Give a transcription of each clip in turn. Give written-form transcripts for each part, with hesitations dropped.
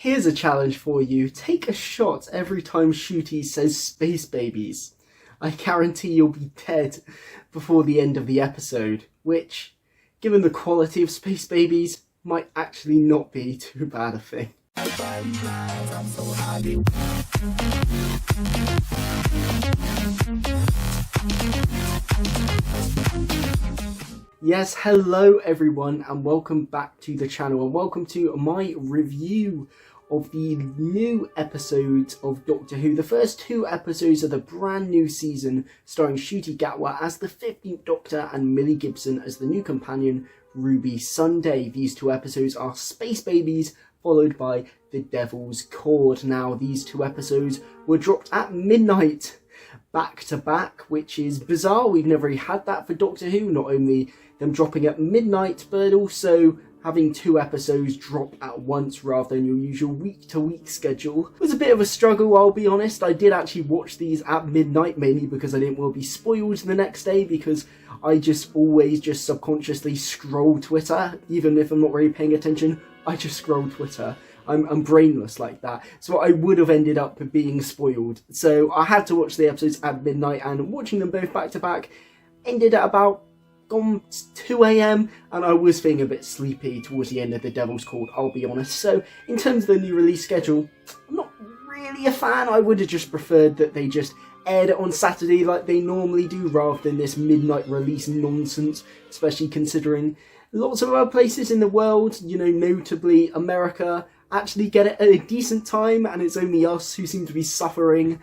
Here's a challenge for you. Take a shot every time Ncuti says space babies. I guarantee you'll be dead before the end of the episode, which, given the quality of space babies, might actually not be too bad a thing. Yes, hello everyone and welcome back to the channel and welcome to my review of the new episodes of Doctor Who. The first two episodes of the brand new season starring Ncuti Gatwa as the 15th Doctor and Millie Gibson as the new companion Ruby Sunday. These two episodes are Space Babies followed by The Devil's Chord. Now these two episodes were dropped at midnight back to back, which is bizarre. We've never really had that for Doctor Who, not only them dropping at midnight but also having two episodes drop at once rather than your usual week-to-week schedule. It was a bit of a struggle, I'll be honest. I did actually watch these at midnight, mainly because I didn't want to be spoiled the next day, because I just always just subconsciously scroll Twitter. Even if I'm not really paying attention, I just scroll Twitter. I'm brainless like that, so I would have ended up being spoiled. So I had to watch the episodes at midnight, and watching them both back to back ended at about 2 AM, and I was feeling a bit sleepy towards the end of The Devil's Chord, I'll be honest. So in terms of the new release schedule, I'm not really a fan. I would have just preferred that they just aired it on Saturday like they normally do, rather than this midnight release nonsense, especially considering lots of other places in the world, you know, notably America, actually get it at a decent time, and it's only us who seem to be suffering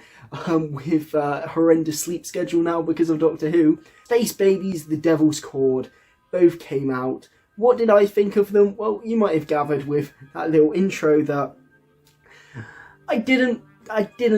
with a horrendous sleep schedule now because of Doctor Who. Space Babies, The Devil's Chord, both came out. What did I think of them? Well, you might have gathered with that little intro that I didn't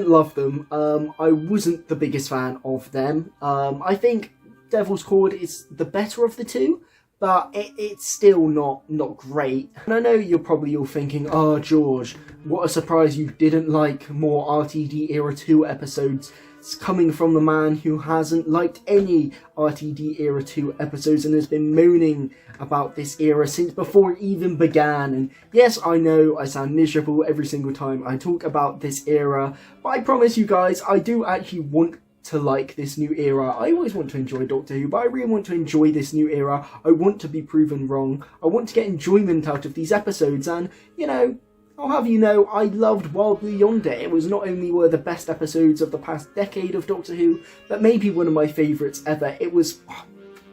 love them. I wasn't the biggest fan of them. I think Devil's Chord is the better of the two, but it's still not great. And I know you're probably all thinking, oh George, what a surprise you didn't like more RTD Era 2 episodes. It's coming from the man who hasn't liked any RTD Era 2 episodes and has been moaning about this era since before it even began. And yes, I know I sound miserable every single time I talk about this era, but I promise you guys, I do actually want to like this new era. I always want to enjoy Doctor Who, but I really want to enjoy this new era. I want to be proven wrong. I want to get enjoyment out of these episodes, and, you know, I'll have you know, I loved Wild Blue Yonder. It was not only one of the best episodes of the past decade of Doctor Who, but maybe one of my favourites ever. It was,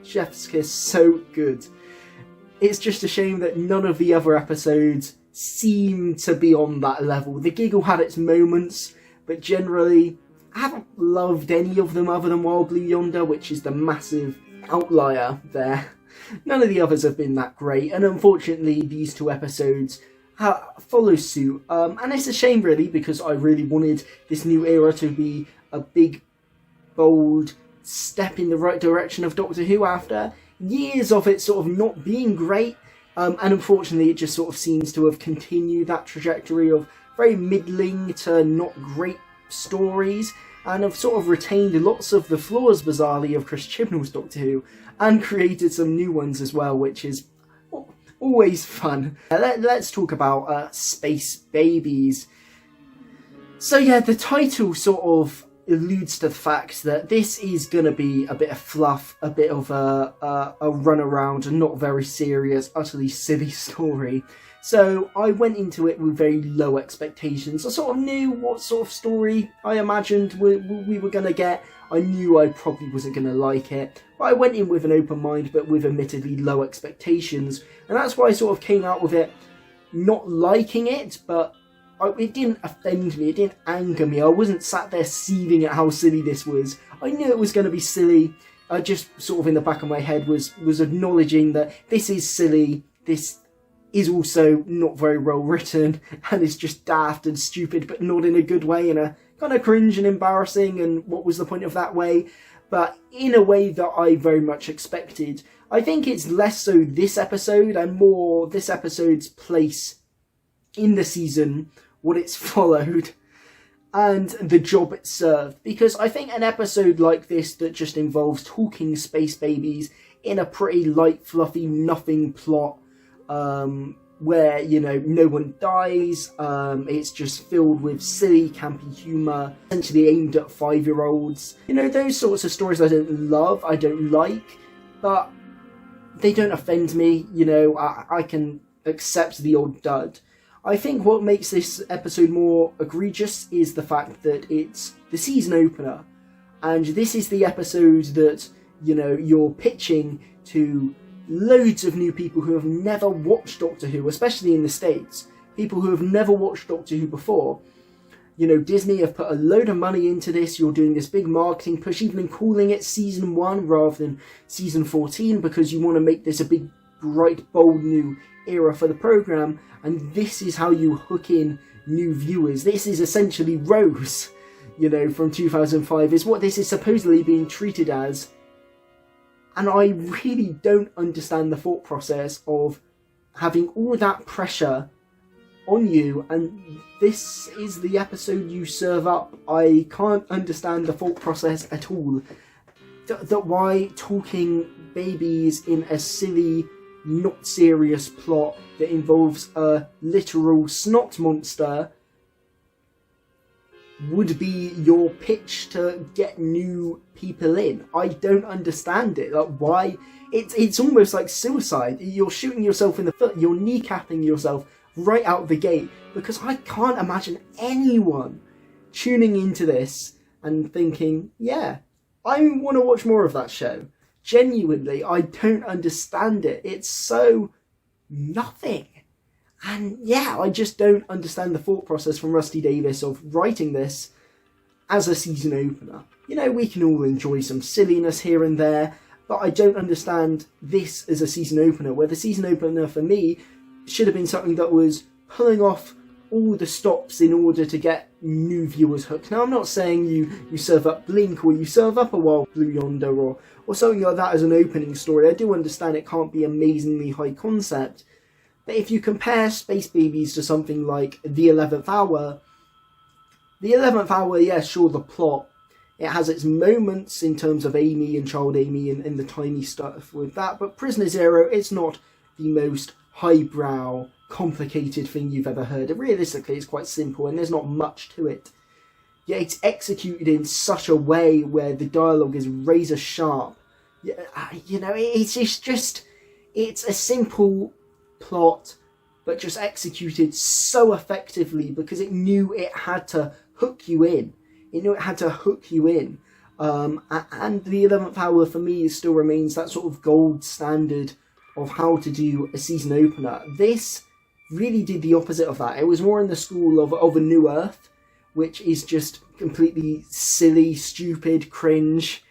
chef's kiss, so good. It's just a shame that none of the other episodes seem to be on that level. The Giggle had its moments, but generally I haven't loved any of them other than Wild Blue Yonder, which is the massive outlier there. None of the others have been that great, and unfortunately these two episodes follow suit. And it's a shame really, because I really wanted this new era to be a big, bold step in the right direction of Doctor Who after years of it sort of not being great. And unfortunately it just sort of seems to have continued that trajectory of very middling to not great stories, and have sort of retained lots of the flaws, bizarrely, of Chris Chibnall's Doctor Who, and created some new ones as well, which is always fun. Let's talk about Space Babies. So yeah, the title sort of alludes to the fact that this is going to be a bit of fluff, a bit of a run around, a not very serious, utterly silly story. So I went into it with very low expectations. I sort of knew what sort of story I imagined we were going to get. I knew I probably wasn't going to like it. But I went in with an open mind, but with admittedly low expectations. And that's why I sort of came out with it not liking it, but it didn't offend me, it didn't anger me. I wasn't sat there seething at how silly this was. I knew it was going to be silly. I just sort of in the back of my head was acknowledging that this is silly, this is also not very well written, and it's just daft and stupid, but not in a good way, in a kind of cringe and embarrassing, and what was the point of that way, but in a way that I very much expected. I think it's less so this episode and more this episode's place in the season, what it's followed, and the job it served. Because I think an episode like this that just involves talking space babies in a pretty light, fluffy, nothing plot, where, you know, no one dies. It's just filled with silly, campy humour, essentially aimed at 5-year-olds. You know, those sorts of stories I don't love, I don't like, but they don't offend me. You know, I can accept the odd dud. I think what makes this episode more egregious is the fact that it's the season opener, and this is the episode that, you know, you're pitching to loads of new people who have never watched Doctor Who, especially in the States. People who have never watched Doctor Who before. You know, Disney have put a load of money into this. You're doing this big marketing push, even calling it season 1 rather than season 14, because you want to make this a big, bright, bold new era for the programme. And this is how you hook in new viewers. This is essentially Rose, you know, from 2005, is what this is supposedly being treated as. And I really don't understand the thought process of having all that pressure on you, and this is the episode you serve up. I can't understand the thought process at all. That why talking babies in a silly, not serious plot that involves a literal snot monster would be your pitch to get new people in. I don't understand it. Like, why? It's almost like suicide. You're shooting yourself in the foot. You're kneecapping yourself right out of the gate, because I can't imagine anyone tuning into this and thinking, yeah, I want to watch more of that show. Genuinely, I don't understand it. It's so nothing. And yeah, I just don't understand the thought process from Rusty Davies of writing this as a season opener. You know, we can all enjoy some silliness here and there, but I don't understand this as a season opener, where the season opener for me should have been something that was pulling off all the stops in order to get new viewers hooked. Now, I'm not saying you serve up Blink or you serve up A Wild Blue Yonder or something like that as an opening story. I do understand it can't be amazingly high concept. But if you compare Space Babies to something like The 11th Hour, yeah, sure, the plot, it has its moments in terms of Amy and Child Amy and the tiny stuff with that, but Prisoner Zero, it's not the most highbrow, complicated thing you've ever heard. Realistically, it's quite simple and there's not much to it. Yet it's executed in such a way where the dialogue is razor sharp. You know, it's a simple plot, but just executed so effectively because it knew it had to hook you in. And the 11th Hour for me still remains that sort of gold standard of how to do a season opener. This really did the opposite of that. It was more in the school of A New Earth, which is just completely silly, stupid, cringe,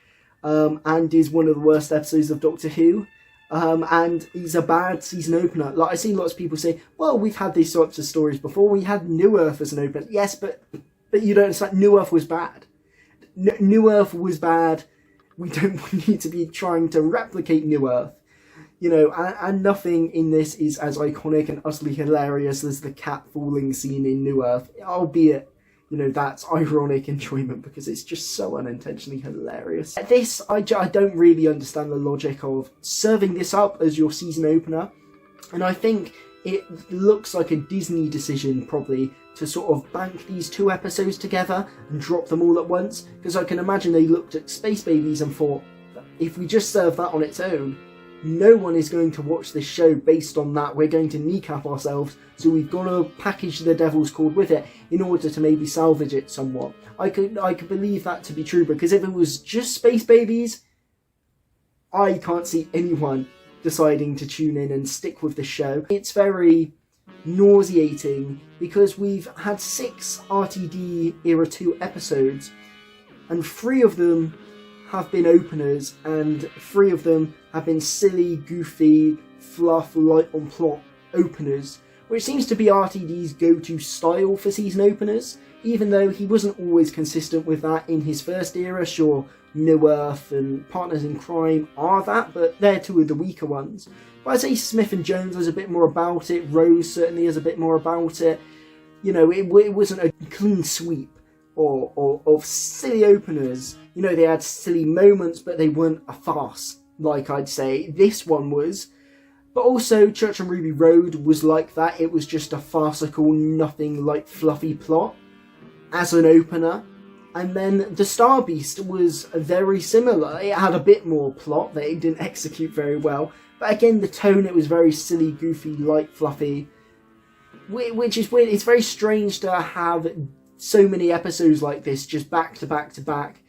and is one of the worst episodes of Doctor Who. And is a bad season opener. Like, I see lots of people say, well, we've had these sorts of stories before. We had New Earth as an opener. Yes, but you don't understand. New Earth was bad. New Earth was bad. We don't need to be trying to replicate New Earth. You know, and nothing in this is as iconic and utterly hilarious as the cat falling scene in New Earth, albeit, you know, that's ironic enjoyment because it's just so unintentionally hilarious. This, I don't really understand the logic of serving this up as your season opener, and I think it looks like a Disney decision probably to sort of bank these two episodes together and drop them all at once, because I can imagine they looked at Space Babies and thought, if we just serve that on its own, no one is going to watch this show based on that. We're going to kneecap ourselves, so we've got to package the Devil's Chord with it in order to maybe salvage it somewhat. I could believe that to be true, because if it was just Space Babies, I can't see anyone deciding to tune in and stick with the show. It's very nauseating because we've had 6 RTD Era 2 episodes, and 3 of them have been openers, and 3 of them have been silly, goofy, fluff, light on plot openers, which seems to be RTD's go-to style for season openers, even though he wasn't always consistent with that in his first era. Sure, New Earth and Partners in Crime are that, but they're 2 of the weaker ones. But I'd say Smith and Jones was a bit more about it, Rose certainly is a bit more about it. You know, it wasn't a clean sweep of silly openers. You know, they had silly moments, but they weren't a farce, like I'd say this one was. But also, Church on Ruby Road was like that. It was just a farcical, nothing like fluffy plot as an opener. And then The Star Beast was very similar. It had a bit more plot that it didn't execute very well. But again, the tone, it was very silly, goofy, light, fluffy. Which is weird. It's very strange to have so many episodes like this just back to back to back.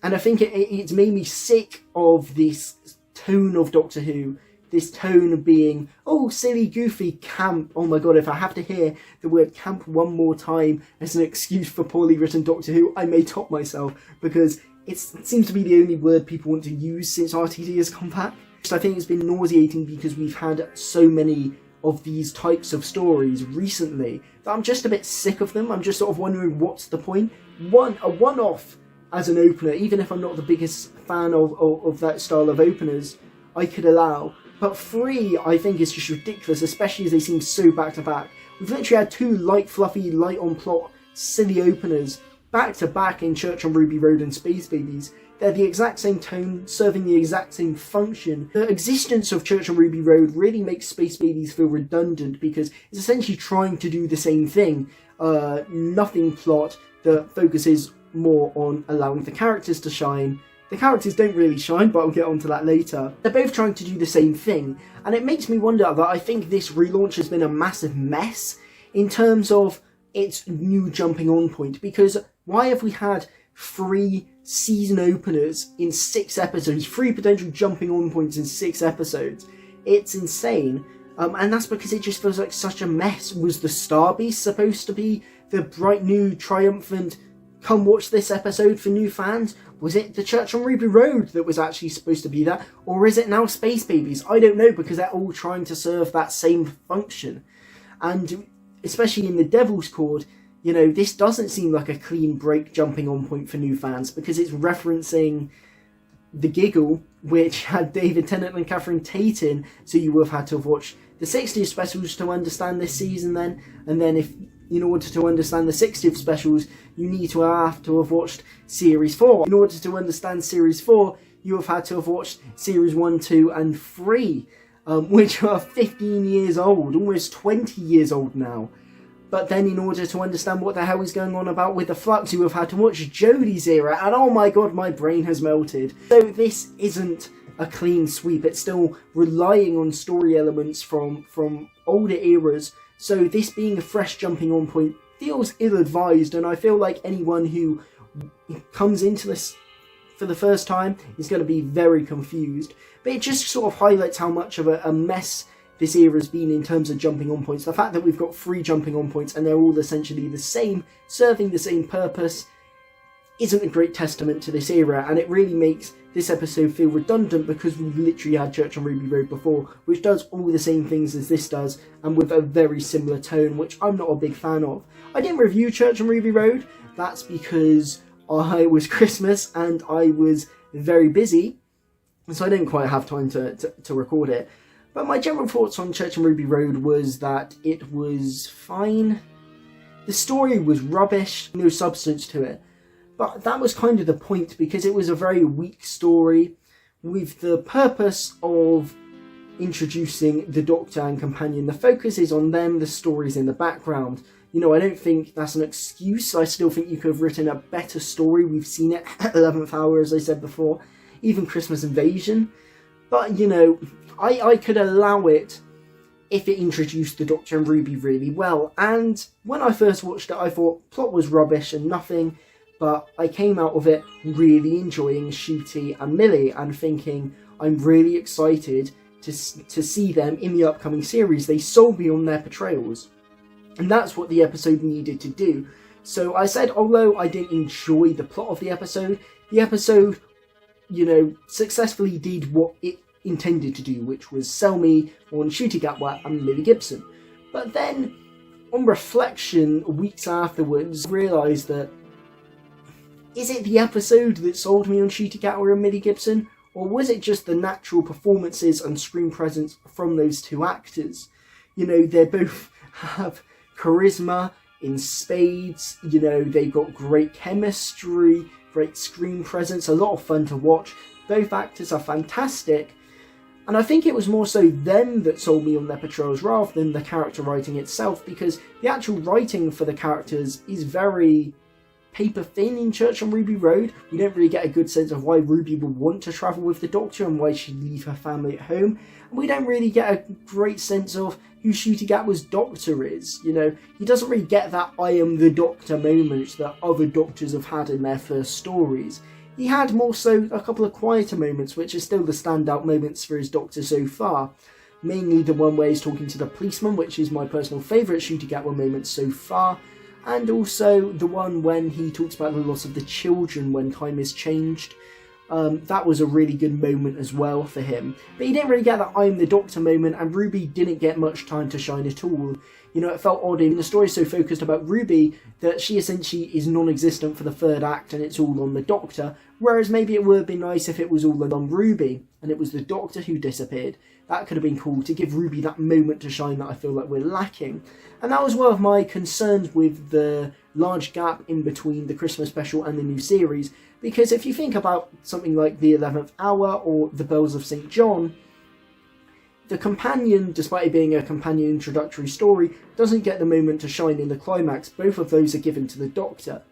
And I think it's made me sick of this tone of Doctor Who. This tone of being, oh, silly, goofy, camp. Oh my god, if I have to hear the word camp one more time as an excuse for poorly written Doctor Who, I may top myself, because it seems to be the only word people want to use since RTD has come back. So I think it's been nauseating because we've had so many of these types of stories recently that I'm just a bit sick of them. I'm just sort of wondering what's the point. A one-off as an opener, even if I'm not the biggest fan of that style of openers, I could allow. But 3, I think, is just ridiculous, especially as they seem so back-to-back. We've literally had 2 light, fluffy, light-on-plot, silly openers back-to-back in Church on Ruby Road and Space Babies. They're the exact same tone, serving the exact same function. The existence of Church on Ruby Road really makes Space Babies feel redundant because it's essentially trying to do the same thing. Nothing plot that focuses more on allowing the characters to shine. The characters don't really shine, but I'll get onto that later. They're both trying to do the same thing, and it makes me wonder that I think this relaunch has been a massive mess in terms of its new jumping on point, because why have we had 3 season openers in 6 episodes, 3 potential jumping on points in 6 episodes? It's insane, and that's because it just feels like such a mess. Was the Star Beast supposed to be the bright new triumphant come watch this episode for new fans? Was it the Church on Ruby Road that was actually supposed to be that? Or is it now Space Babies? I don't know, because they're all trying to serve that same function. And especially in the Devil's Chord, you know, this doesn't seem like a clean break jumping on point for new fans, because it's referencing The Giggle, which had David Tennant and Catherine Tate in, so you would have had to have watched the 60th specials to understand this season then, and then if in order to understand the 60th specials, you need to have watched Series 4. In order to understand Series 4, you have had to have watched Series 1, 2 and 3, which are 15 years old, almost 20 years old now. But then in order to understand what the hell is going on about with the Flux, you have had to watch Jodie's era, and oh my god, my brain has melted. So this isn't a clean sweep, it's still relying on story elements from older eras. So this being a fresh jumping on point feels ill-advised, and I feel like anyone who comes into this for the first time is going to be very confused. But it just sort of highlights how much of a mess this era's been in terms of jumping on points. The fact that we've got 3 jumping on points and they're all essentially the same, serving the same purpose, isn't a great testament to this era, and it really makes this episode feel redundant because we've literally had Church on Ruby Road before, which does all the same things as this does, and with a very similar tone, which I'm not a big fan of. I didn't review Church on Ruby Road. That's because it was Christmas and I was very busy, so I didn't quite have time to record it. But my general thoughts on Church on Ruby Road was that it was fine. The story was rubbish, no substance to it. But that was kind of the point, because it was a very weak story with the purpose of introducing the Doctor and Companion. The focus is on them, the story's in the background. You know, I don't think that's an excuse. I still think you could have written a better story. We've seen it at 11th Hour, as I said before, even Christmas Invasion. But, you know, I could allow it if it introduced the Doctor and Ruby really well. And when I first watched it, I thought plot was rubbish and nothing. But I came out of it really enjoying Ncuti and Millie and thinking I'm really excited to see them in the upcoming series. They sold me on their portrayals. And that's what the episode needed to do. So I said, although I didn't enjoy the plot of the episode, you know, successfully did what it intended to do, which was sell me on Ncuti Gatwa and Millie Gibson. But then, on reflection, weeks afterwards, I realised that is it the episode that sold me on Ncuti Gatwa and Millie Gibson? Or was it just the natural performances and screen presence from those 2 actors? You know, they both have charisma in spades, you know, they've got great chemistry, great screen presence, a lot of fun to watch. Both actors are fantastic. And I think it was more so them that sold me on their portrayals rather than the character writing itself, because the actual writing for the characters is very paper thin in Church on Ruby Road. We don't really get a good sense of why Ruby would want to travel with the Doctor and why she'd leave her family at home. And we don't really get a great sense of who Ncuti Gatwa's Doctor is. You know, he doesn't really get that I am the Doctor moment that other Doctors have had in their first stories. He had more so a couple of quieter moments, which are still the standout moments for his Doctor so far. Mainly the one where he's talking to the policeman, which is my personal favourite Ncuti Gatwa moment so far. And also the one when he talks about the loss of the children when time is changed. That was a really good moment as well for him. But he didn't really get that I'm the Doctor moment, and Ruby didn't get much time to shine at all. You know, it felt odd in the story so focused about Ruby that she essentially is non-existent for the third act and it's all on the Doctor, whereas maybe it would have been nice if it was all on Ruby and it was the Doctor who disappeared. That could have been cool to give Ruby that moment to shine that I feel like we're lacking. And that was one of my concerns with the large gap in between the Christmas special and the new series, because if you think about something like The 11th Hour or The Bells of St. John, the companion, despite it being a companion introductory story, doesn't get the moment to shine in the climax. Both of those are given to the Doctor.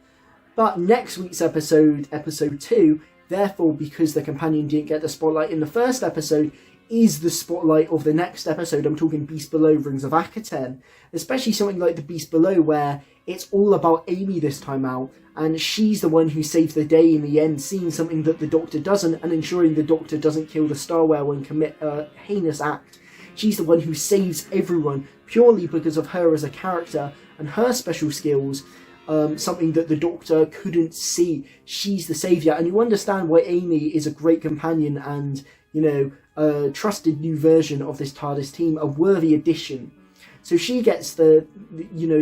But next week's episode, episode 2, therefore, because the companion didn't get the spotlight in the first episode, is the spotlight of the next episode. I'm talking Beast Below, Rings of Akaten. Especially something like the Beast Below, where it's all about Amy this time out, and she's the one who saves the day in the end, seeing something that the Doctor doesn't, and ensuring the Doctor doesn't kill the Star Whale and commit a heinous act. She's the one who saves everyone, purely because of her as a character, and her special skills, something that the Doctor couldn't see. She's the saviour, and you understand why Amy is a great companion and, you know, a trusted new version of this TARDIS team, a worthy addition. So she gets the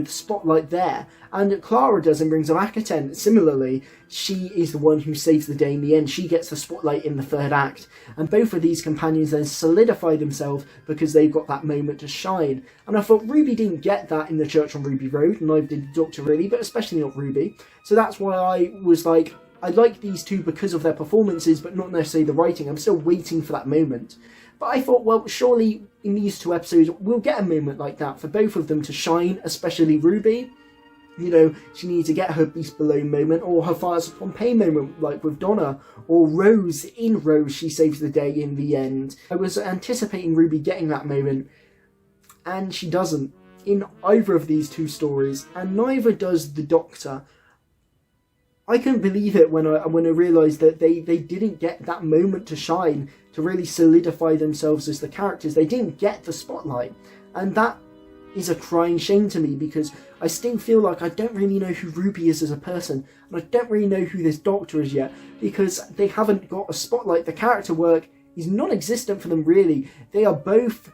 spotlight there, and Clara does in Rings of Akaten. Similarly, she is the one who saves the day in the end. She gets the spotlight in the third act, and both of these companions then solidify themselves because they've got that moment to shine. And I thought Ruby didn't get that in the Church on Ruby Road, and neither did the Doctor really, but especially not Ruby. So that's why I was like, I like these two because of their performances, but not necessarily the writing. I'm still waiting for that moment. But I thought, well, surely in these two episodes, we'll get a moment like that for both of them to shine, especially Ruby. You know, she needs to get her Beast Below moment, or her Fires of Pompeii moment, like with Donna, or Rose, in Rose, she saves the day in the end. I was anticipating Ruby getting that moment, and she doesn't in either of these two stories, and neither does the Doctor. I couldn't believe it when I realised that they didn't get that moment to shine, to really solidify themselves as the characters. They didn't get the spotlight, and that is a crying shame to me, because I still feel like I don't really know who Ruby is as a person, and I don't really know who this Doctor is yet, because they haven't got a spotlight. The character work is non-existent for them, really. They are both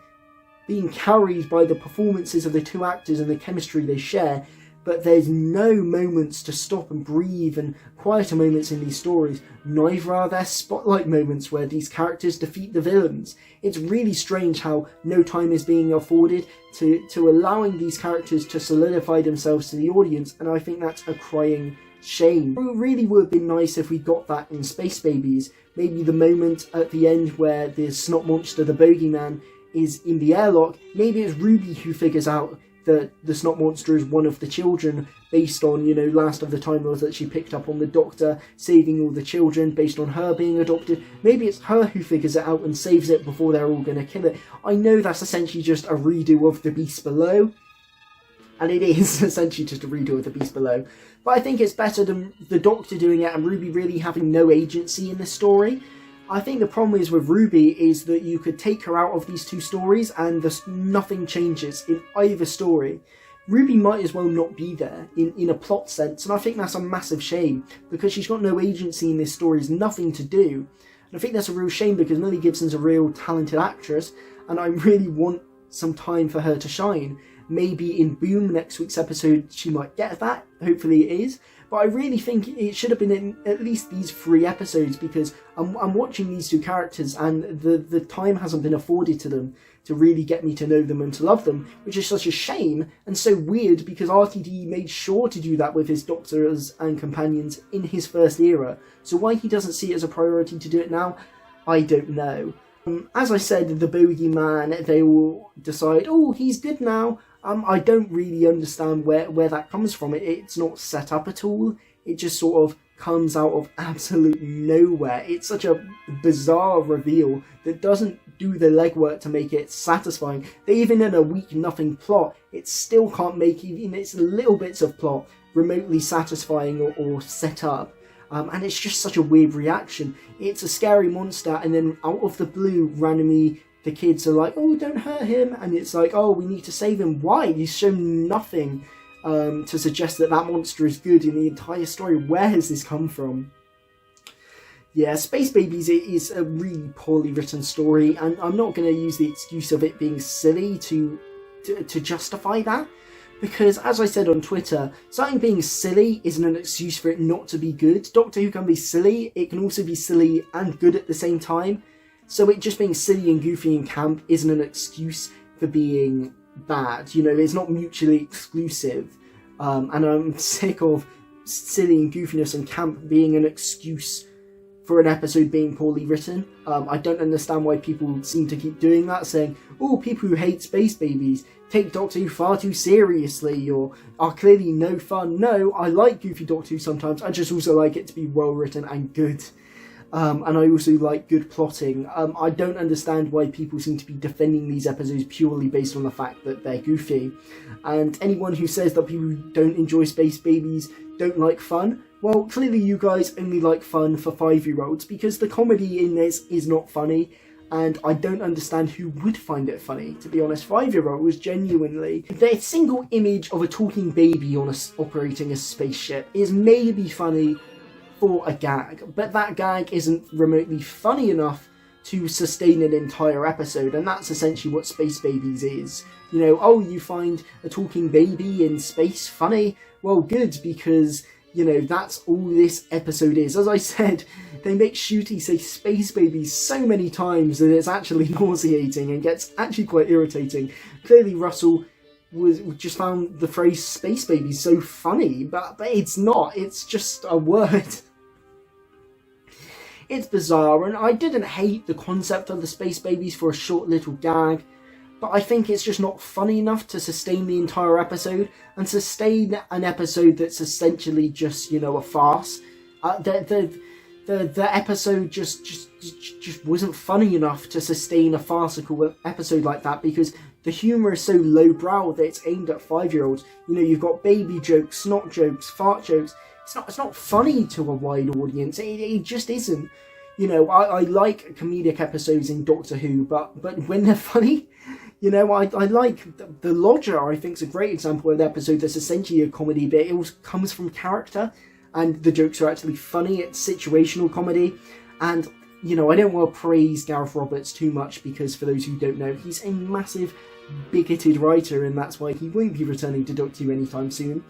being carried by the performances of the two actors and the chemistry they share, but there's no moments to stop and breathe and quieter moments in these stories. Neither are there spotlight moments where these characters defeat the villains. It's really strange how no time is being afforded to allowing these characters to solidify themselves to the audience, and I think that's a crying shame. It really would have been nice if we got that in Space Babies. Maybe the moment at the end where the snot monster, the bogeyman, is in the airlock. Maybe it's Ruby who figures out that the snot monster is one of the children, based on, you know, Last of the Time Lords that she picked up on the Doctor saving all the children, based on her being adopted. Maybe it's her who figures it out and saves it before they're all going to kill it. I know that's essentially just a redo of The Beast Below, and it is essentially just a redo of The Beast Below, but I think it's better than the Doctor doing it and Ruby really having no agency in this story. I think the problem is with Ruby is that you could take her out of these two stories and nothing changes in either story. Ruby might as well not be there in a plot sense, and I think that's a massive shame, because she's got no agency in this story, has nothing to do. And I think that's a real shame, because Millie Gibson's a real talented actress, and I really want some time for her to shine. Maybe in Boom, next week's episode, she might get that, hopefully it is. But I really think it should have been in at least these 3 episodes, because I'm watching these two characters and the time hasn't been afforded to them to really get me to know them and to love them, which is such a shame and so weird, because RTD made sure to do that with his Doctors and companions in his first era. So why he doesn't see it as a priority to do it now, I don't know. As I said, the bogeyman, they all decide, oh, he's good now. I don't really understand where that comes from. It's not set up at all. It just sort of comes out of absolute nowhere. It's such a bizarre reveal that doesn't do the legwork to make it satisfying. That even in a weak nothing plot, it still can't make even its little bits of plot remotely satisfying or set up. And it's just such a weird reaction. It's a scary monster, and then out of the blue, randomly, the kids are like, oh, don't hurt him. And it's like, oh, we need to save him. Why? He's shown nothing to suggest that monster is good in the entire story. Where has this come from? Yeah, Space Babies is a really poorly written story, and I'm not going to use the excuse of it being silly to justify that. Because, as I said on Twitter, something being silly isn't an excuse for it not to be good. Doctor Who can be silly, it can also be silly and good at the same time. So it just being silly and goofy and camp isn't an excuse for being bad. You know, it's not mutually exclusive. And I'm sick of silly and goofiness and camp being an excuse for an episode being poorly written. I don't understand why people seem to keep doing that, saying, oh, people who hate Space Babies take Doctor Who far too seriously, or are clearly no fun. No, I like goofy Doctor Who sometimes, I just also like it to be well written and good. And I also like good plotting. I don't understand why people seem to be defending these episodes purely based on the fact that they're goofy. And anyone who says that people who don't enjoy Space Babies don't like fun, well, clearly you guys only like fun for 5-year-olds, because the comedy in this is not funny. And I don't understand who would find it funny, to be honest. 5-year-olds, genuinely. The single image of a talking baby operating a spaceship is maybe funny for a gag, but that gag isn't remotely funny enough to sustain an entire episode, and that's essentially what Space Babies is. You know, oh, you find a talking baby in space funny? Well, good, because, you know, that's all this episode is. As I said, they make Ncuti say Space Babies so many times that it's actually nauseating and gets actually quite irritating. Clearly Russell just found the phrase Space Babies so funny, but it's not. It's just a word. It's bizarre, and I didn't hate the concept of the Space Babies for a short little gag, but I think it's just not funny enough to sustain the entire episode, and sustain an episode that's essentially just, you know, a farce. The episode just wasn't funny enough to sustain a farcical episode like that, because the humour is so lowbrow that it's aimed at 5-year-olds. You know, you've got baby jokes, snot jokes, fart jokes. It's not funny to a wide audience. It just isn't. You know, I like comedic episodes in Doctor Who, but when they're funny, you know, I like the Lodger. I think is a great example of an episode that's essentially a comedy, but it also comes from character, and the jokes are actually funny. It's situational comedy, and you know, I don't want to praise Gareth Roberts too much, because for those who don't know, he's a massive bigoted writer, and that's why he won't be returning to Doctor Who anytime soon.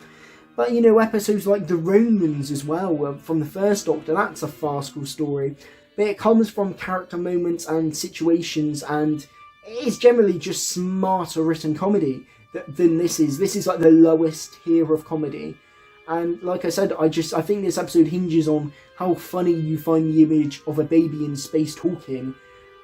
But, you know, episodes like The Romans as well, from the first Doctor, that's a farcical story. But it comes from character moments and situations, and it's generally just smarter written comedy than this is. This is like the lowest tier of comedy. And like I said, I think this episode hinges on how funny you find the image of a baby in space talking.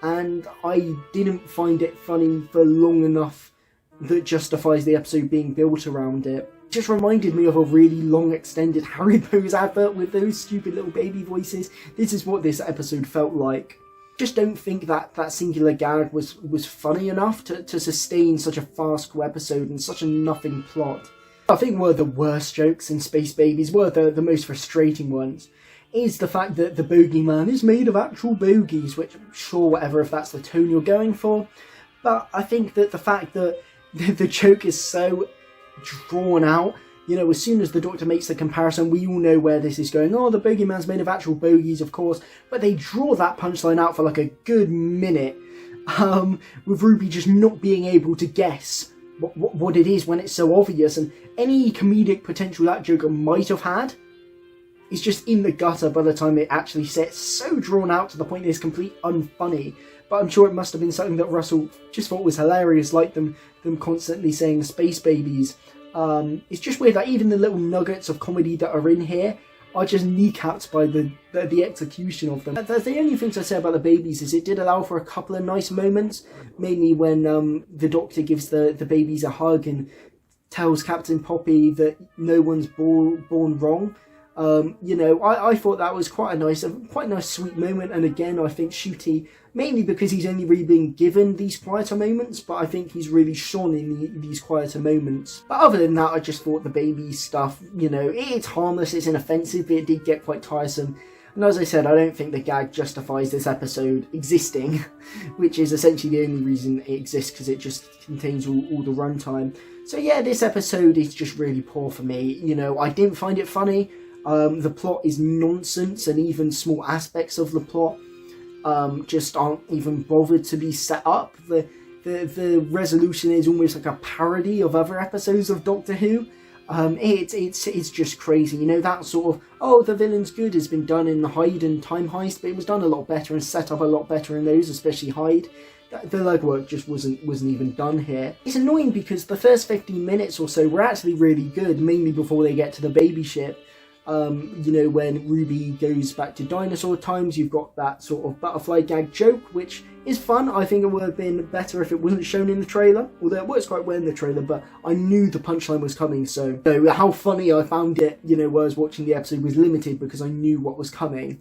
And I didn't find it funny for long enough that justifies the episode being built around it. Just reminded me of a really long extended Haribo's advert with those stupid little baby voices. This is what this episode felt like. Just don't think that singular gag was funny enough to sustain such a farcical episode and such a nothing plot. I think one of the worst jokes in Space Babies, one of the most frustrating ones, is the fact that the bogeyman is made of actual bogies, which, sure, whatever, if that's the tone you're going for. But I think that the fact that the joke is so drawn out, you know, as soon as the Doctor makes the comparison, we all know where this is going. Oh, the bogeyman's made of actual bogies, of course, but they draw that punchline out for like a good minute, with Ruby just not being able to guess what it is when it's so obvious, and any comedic potential that Joker might have had is just in the gutter by the time it actually sets. So drawn out to the point that it's complete unfunny. But I'm sure it must have been something that Russell just thought was hilarious, like them constantly saying Space Babies. It's just weird that even the little nuggets of comedy that are in here are just kneecapped by the execution of them. That's the only things I say about the babies is it did allow for a couple of nice moments, mainly when the Doctor gives the babies a hug and tells Captain Poppy that no one's born wrong. I thought that was quite a nice sweet moment, and again I think Ncuti, mainly because he's only really been given these quieter moments, but I think he's really shone in these quieter moments. But other than that, I just thought the baby stuff, it's harmless, it's inoffensive, but it did get quite tiresome. And as I said, I don't think the gag justifies this episode existing, which is essentially the only reason it exists, because it just contains all the runtime. So yeah, this episode is just really poor for me. I didn't find it funny. The plot is nonsense, and even small aspects of the plot just aren't even bothered to be set up. The resolution is almost like a parody of other episodes of Doctor Who. It's just crazy. That sort of, the villain's good has been done in the Hyde and Time Heist, but it was done a lot better and set up a lot better in those, especially Hyde. The legwork just wasn't even done here. It's annoying because the first 15 minutes or so were actually really good, mainly before they get to the baby ship. When Ruby goes back to dinosaur times, you've got that sort of butterfly gag joke, which is fun. I think it would have been better if it wasn't shown in the trailer, although it works quite well in the trailer, but I knew the punchline was coming, so how funny I found it, while I was watching the episode was limited because I knew what was coming.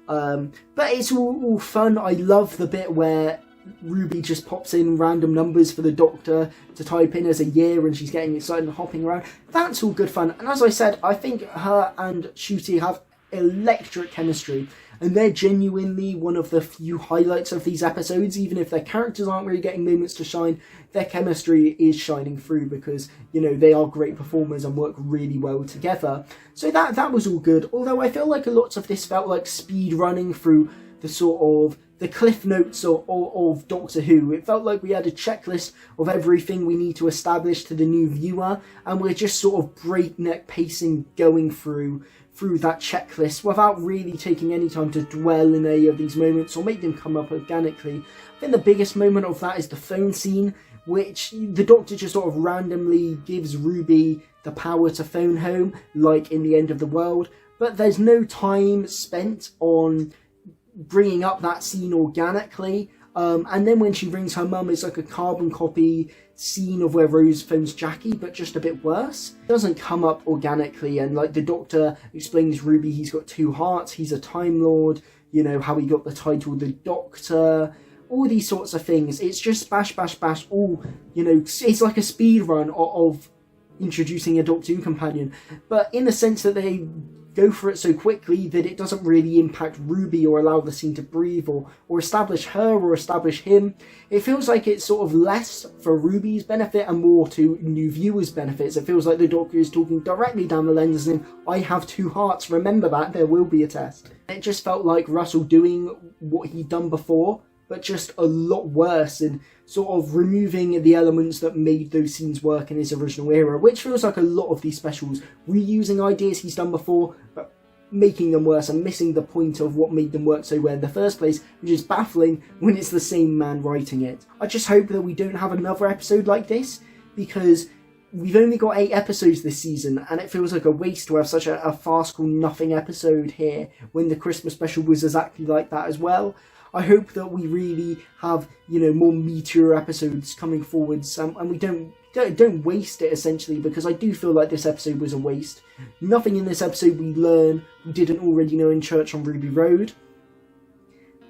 But it's all fun. I love the bit where Ruby just pops in random numbers for the Doctor to type in as a year, and she's getting excited and hopping around. That's all good fun. And as I said, I think her and Ncuti have electric chemistry, and they're genuinely one of the few highlights of these episodes. Even if their characters aren't really getting moments to shine, their chemistry is shining through because, they are great performers and work really well together. So that was all good. Although I feel like a lot of this felt like speed running through the sort of the cliff notes of Doctor Who. It felt like we had a checklist of everything we need to establish to the new viewer, and we're just sort of breakneck pacing going through that checklist without really taking any time to dwell in any of these moments or make them come up organically. I think the biggest moment of that is the phone scene, which the Doctor just sort of randomly gives Ruby the power to phone home, like in The End of the World, but there's no time spent on bringing up that scene organically, and then when she rings her mum, it's like a carbon copy scene of where Rose phones Jackie, but just a bit worse. It doesn't come up organically, and like the Doctor explains Ruby he's got two hearts, he's a Time Lord, how he got the title the Doctor, all these sorts of things. It's just bash bash bash, all, it's like a speed run of introducing a Doctor Who companion, but in the sense that they go for it so quickly that it doesn't really impact Ruby or allow the scene to breathe or establish her or establish him. It feels like it's sort of less for Ruby's benefit and more to new viewers' benefits. It feels like the Doctor is talking directly down the lens and I have two hearts, remember that, there will be a test. It just felt like Russell doing what he'd done before, but just a lot worse, and sort of removing the elements that made those scenes work in his original era, which feels like a lot of these specials, reusing ideas he's done before, but making them worse and missing the point of what made them work so well in the first place, which is baffling when it's the same man writing it. I just hope that we don't have another episode like this, because we've only got 8 episodes this season, and it feels like a waste to have such a farcical nothing episode here, when the Christmas special was exactly like that as well. I hope that we really have, more meteor episodes coming forwards, and we don't waste it, essentially, because I do feel like this episode was a waste. Nothing in this episode we learn we didn't already know in Church on Ruby Road,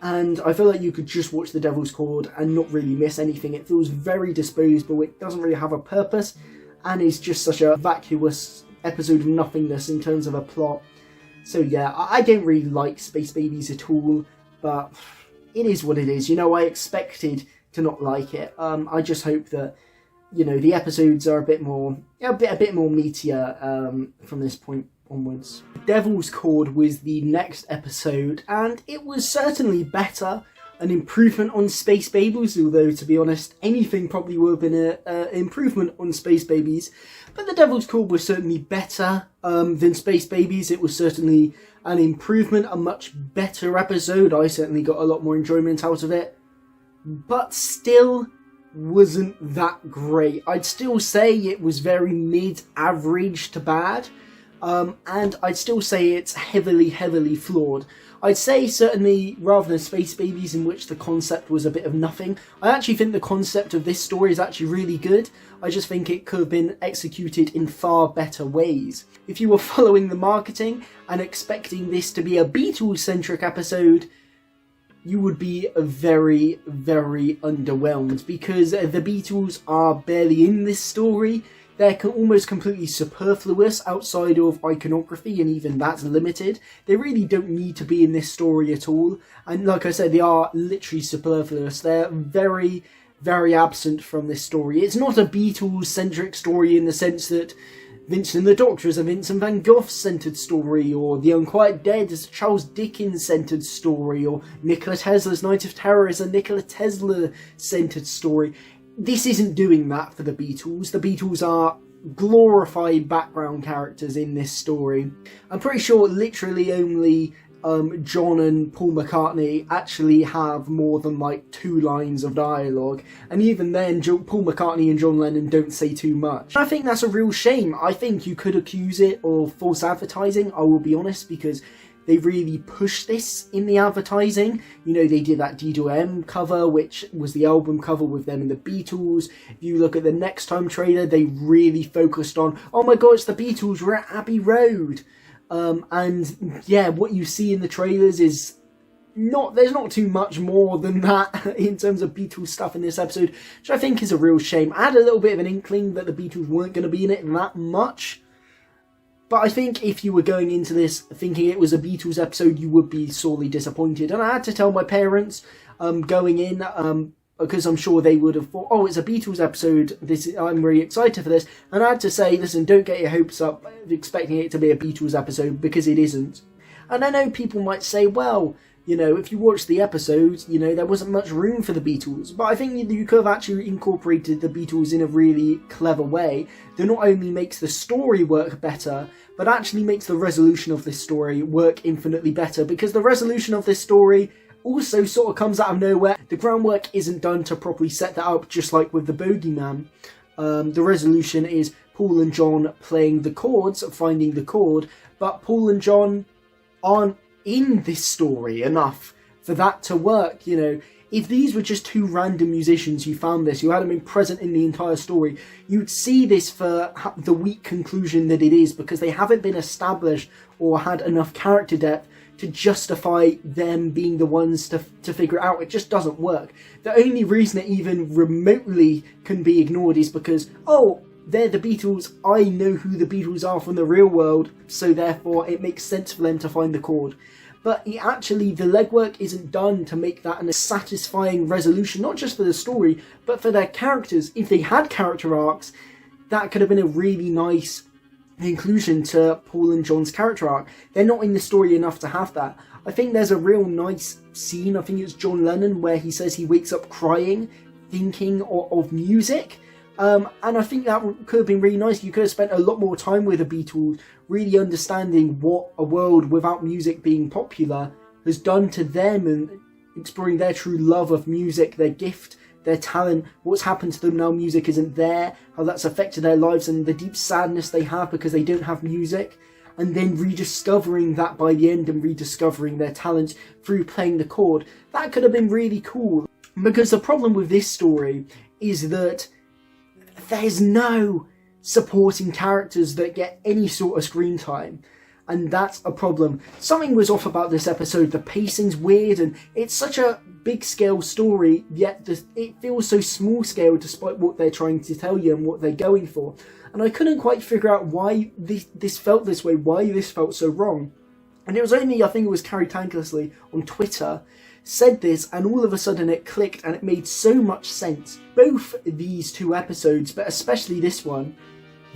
and I feel like you could just watch The Devil's Chord and not really miss anything. It feels very disposable, it doesn't really have a purpose, and is just such a vacuous episode of nothingness in terms of a plot. So yeah, I don't really like Space Babies at all, but it is what it is. I expected to not like it. I just hope that, the episodes are a bit more meatier from this point onwards. Devil's Chord was the next episode, and it was certainly better, an improvement on Space Babies, although to be honest, anything probably would have been an improvement on Space Babies. But The Devil's Chord was certainly better than Space Babies. It was certainly an improvement, a much better episode. I certainly got a lot more enjoyment out of it, but still wasn't that great. I'd still say it was very mid-average to bad. and I'd still say it's heavily flawed. I'd say certainly rather than Space Babies, in which the concept was a bit of nothing, I actually think the concept of this story is actually really good. I just think it could have been executed in far better ways. If you were following the marketing and expecting this to be a Beatles-centric episode, you would be very underwhelmed, because the Beatles are barely in this story. They're almost completely superfluous outside of iconography, and even that's limited. They really don't need to be in this story at all. And like I said, they are literally superfluous. They're very absent from this story. It's not a Beatles-centric story in the sense that Vincent and the Doctor is a Vincent van Gogh-centred story, or The Unquiet Dead is a Charles Dickens-centred story, or Nikola Tesla's Night of Terror is a Nikola Tesla-centred story. This isn't doing that for the Beatles. The Beatles are glorified background characters in this story. I'm pretty sure literally only John and Paul McCartney actually have more than like 2 lines of dialogue, and even then Paul McCartney and John Lennon don't say too much. I think that's a real shame. I think you could accuse it of false advertising, I will be honest, because they really pushed this in the advertising. You know, they did that D2M cover, which was the album cover with them and the Beatles. If you look at the Next Time trailer, they really focused on, oh my god, it's the Beatles, we're at Abbey Road. And yeah, what you see in the trailers is there's not too much more than that in terms of Beatles stuff in this episode, which I think is a real shame. I had a little bit of an inkling that the Beatles weren't going to be in it that much, but I think if you were going into this thinking it was a Beatles episode, you would be sorely disappointed. And I had to tell my parents going in, because I'm sure they would have thought, oh, it's a Beatles episode, I'm really excited for this. And I had to say, listen, don't get your hopes up expecting it to be a Beatles episode, because it isn't. And I know people might say, well, you know, if you watch the episodes, you know, there wasn't much room for the Beatles. But I think you could have actually incorporated the Beatles in a really clever way that not only makes the story work better, but actually makes the resolution of this story work infinitely better. Because the resolution of this story also sort of comes out of nowhere. The groundwork isn't done to properly set that up, just like with the Bogeyman. The resolution is Paul and John playing the chords, finding the chord, but Paul and John aren't in this story enough for that to work. You know, if these were just 2 random musicians who found this, who hadn't been present in the entire story, you'd see this for the weak conclusion that it is, because they haven't been established or had enough character depth to justify them being the ones to figure it out. It just doesn't work. The only reason it even remotely can be ignored is because, oh, they're the Beatles, I know who the Beatles are from the real world, so therefore it makes sense for them to find the chord. But the legwork isn't done to make that a satisfying resolution, not just for the story, but for their characters. If they had character arcs, that could have been a really nice inclusion to Paul and John's character arc. They're not in the story enough to have that. I think there's a real nice scene, I think it's John Lennon, where he says he wakes up crying, thinking of music. And I think that could have been really nice. You could have spent a lot more time with the Beatles, really understanding what a world without music being popular has done to them, and exploring their true love of music, their gift, their talent, what's happened to them now music isn't there, how that's affected their lives, and the deep sadness they have because they don't have music, and then rediscovering that by the end and rediscovering their talent through playing the chord. That could have been really cool, because the problem with this story is that there's no supporting characters that get any sort of screen time, and that's a problem. Something was off about this episode. The pacing's weird, and it's such a big scale story, yet it feels so small scale despite what they're trying to tell you and what they're going for. And I couldn't quite figure out why this felt this way, why this felt so wrong. And it was only, I think it was Carrie Tankersley on Twitter said this, and all of a sudden it clicked and it made so much sense. Both these 2 episodes, but especially this one,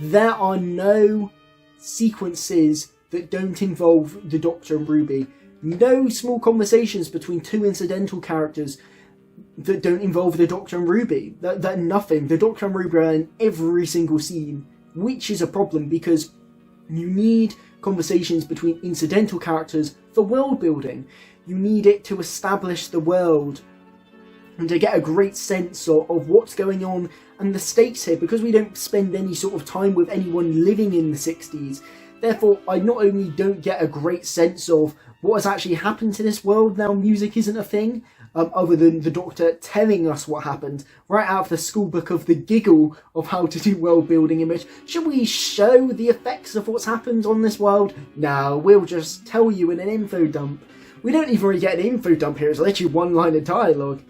there are no sequences that don't involve the Doctor and Ruby. No small conversations between 2 incidental characters that don't involve the Doctor and Ruby. That nothing. The Doctor and Ruby are in every single scene, which is a problem, because you need conversations between incidental characters for world building. You need it to establish the world and to get a great sense of what's going on and the stakes here, because we don't spend any sort of time with anyone living in the 60s. Therefore, I not only don't get a great sense of what has actually happened to this world now music isn't a thing, other than the Doctor telling us what happened right out of the school book of the giggle of how to do world building image. Should we show the effects of what's happened on this world? No, we'll just tell you in an info dump. We don't even really get an info dump here, it's literally one line of dialogue.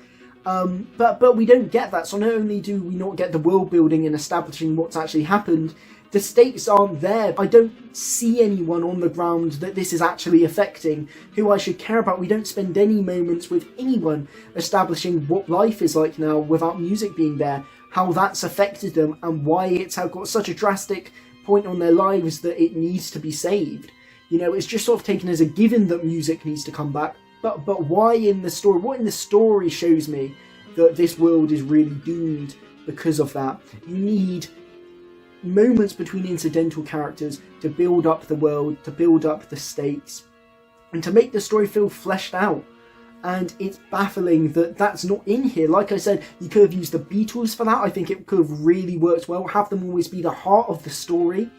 But we don't get that, so not only do we not get the world building and establishing what's actually happened, the stakes aren't there. I don't see anyone on the ground that this is actually affecting who I should care about. We don't spend any moments with anyone establishing what life is like now without music being there, how that's affected them and why it's got such a drastic point on their lives that it needs to be saved. You know, it's just sort of taken as a given that music needs to come back. But why in the story? What in the story shows me that this world is really doomed because of that? You need moments between incidental characters to build up the world, to build up the stakes, and to make the story feel fleshed out. And it's baffling that that's not in here. Like I said, you could have used the Beatles for that. I think it could have really worked well. Have them always be the heart of the story.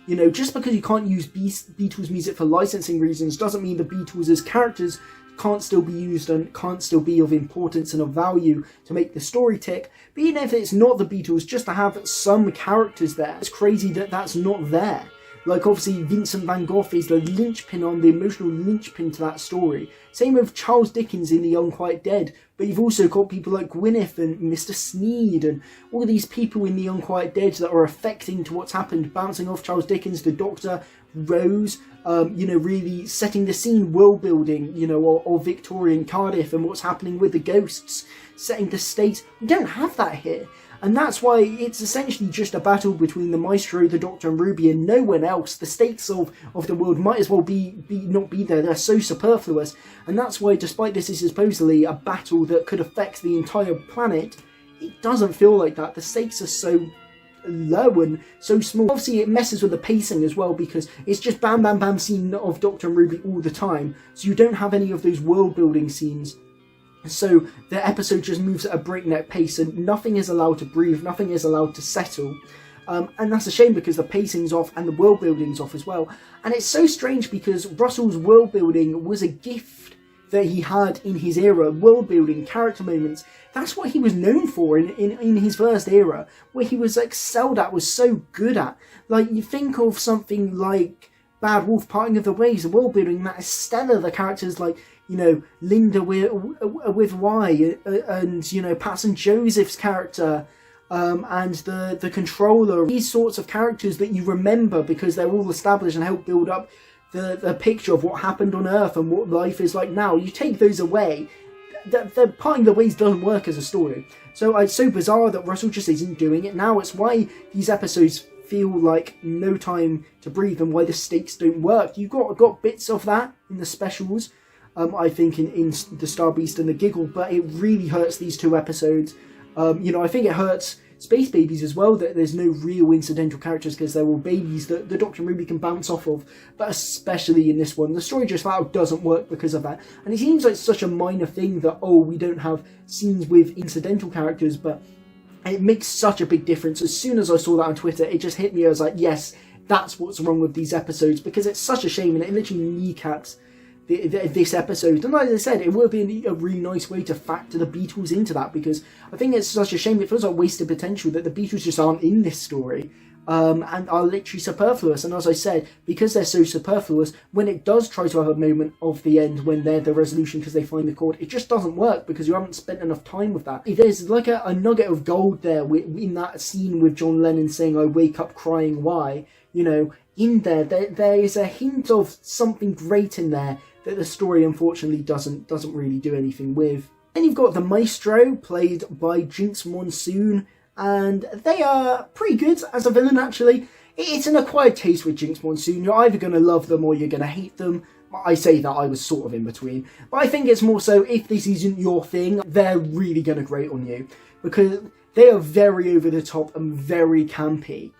You know, just because you can't use Beatles music for licensing reasons doesn't mean the Beatles as characters can't still be used and can't still be of importance and of value to make the story tick. But even if it's not the Beatles, just to have some characters there, it's crazy that that's not there. Like, obviously, Vincent van Gogh is the linchpin on the emotional linchpin to that story. Same with Charles Dickens in The Unquiet Dead. But you've also got people like Gwyneth and Mr. Sneed and all these people in The Unquiet Dead that are affecting to what's happened, bouncing off Charles Dickens, the Doctor, Rose, you know, really setting the scene, world building, you know, of Victorian Cardiff and what's happening with the ghosts, setting the state. We don't have that here. And that's why it's essentially just a battle between the Maestro, the Doctor and Ruby and no one else. The stakes of the world might as well not be there. They're so superfluous. And that's why, despite this is supposedly a battle that could affect the entire planet, it doesn't feel like that. The stakes are so low and so small. Obviously, it messes with the pacing as well because it's just bam, bam, bam scene of Doctor and Ruby all the time. So you don't have any of those world building scenes. So the episode just moves at a breakneck pace and nothing is allowed to breathe, nothing is allowed to settle. And that's a shame because the pacing's off and the world building's off as well. And it's so strange because Russell's world building was a gift that he had in his era. World building, character moments, that's what he was known for in his first era, where he was excelled at, was so good at. Like, you think of something like Bad Wolf, Parting of the Ways, the world building, that is stellar. The characters like, you know, Linda with Y, and, you know, Patson Joseph's character, and the Controller. These sorts of characters that you remember because they're all established and help build up the picture of what happened on Earth and what life is like now. You take those away, the Parting the Ways doesn't work as a story. So it's so bizarre that Russell just isn't doing it now. It's why these episodes feel like no time to breathe and why the stakes don't work. You've got bits of that in the specials, I think in the Star Beast and the Giggle, but it really hurts these two episodes. You know, I think it hurts Space Babies as well, that there's no real incidental characters because they're all babies that the Doctor and Ruby can bounce off of, but especially in this one, the story just flat out doesn't work because of that. And it seems like such a minor thing that, oh, we don't have scenes with incidental characters, but it makes such a big difference. As soon as I saw that on Twitter, it just hit me. I was like, yes, that's what's wrong with these episodes, because it's such a shame and it literally kneecaps this episode. And like I said, it would be a really nice way to factor the Beatles into that, because I think it's such a shame. It feels like wasted potential that the Beatles just aren't in this story, and are literally superfluous. And as I said, because they're so superfluous, when it does try to have a moment of the end when they're the resolution because they find the chord, it just doesn't work because you haven't spent enough time with that. If there's like a nugget of gold there in that scene with John Lennon saying, "I wake up crying, why?" You know, in there is a hint of something great in there that the story unfortunately doesn't really do anything with. Then you've got the Maestro, played by Jinx Monsoon, and they are pretty good as a villain, actually. It's an acquired taste with Jinx Monsoon. You're either going to love them or you're going to hate them. I say that I was sort of in between. But I think it's more so, if this isn't your thing, they're really going to grate on you, because they are very over the top and very campy.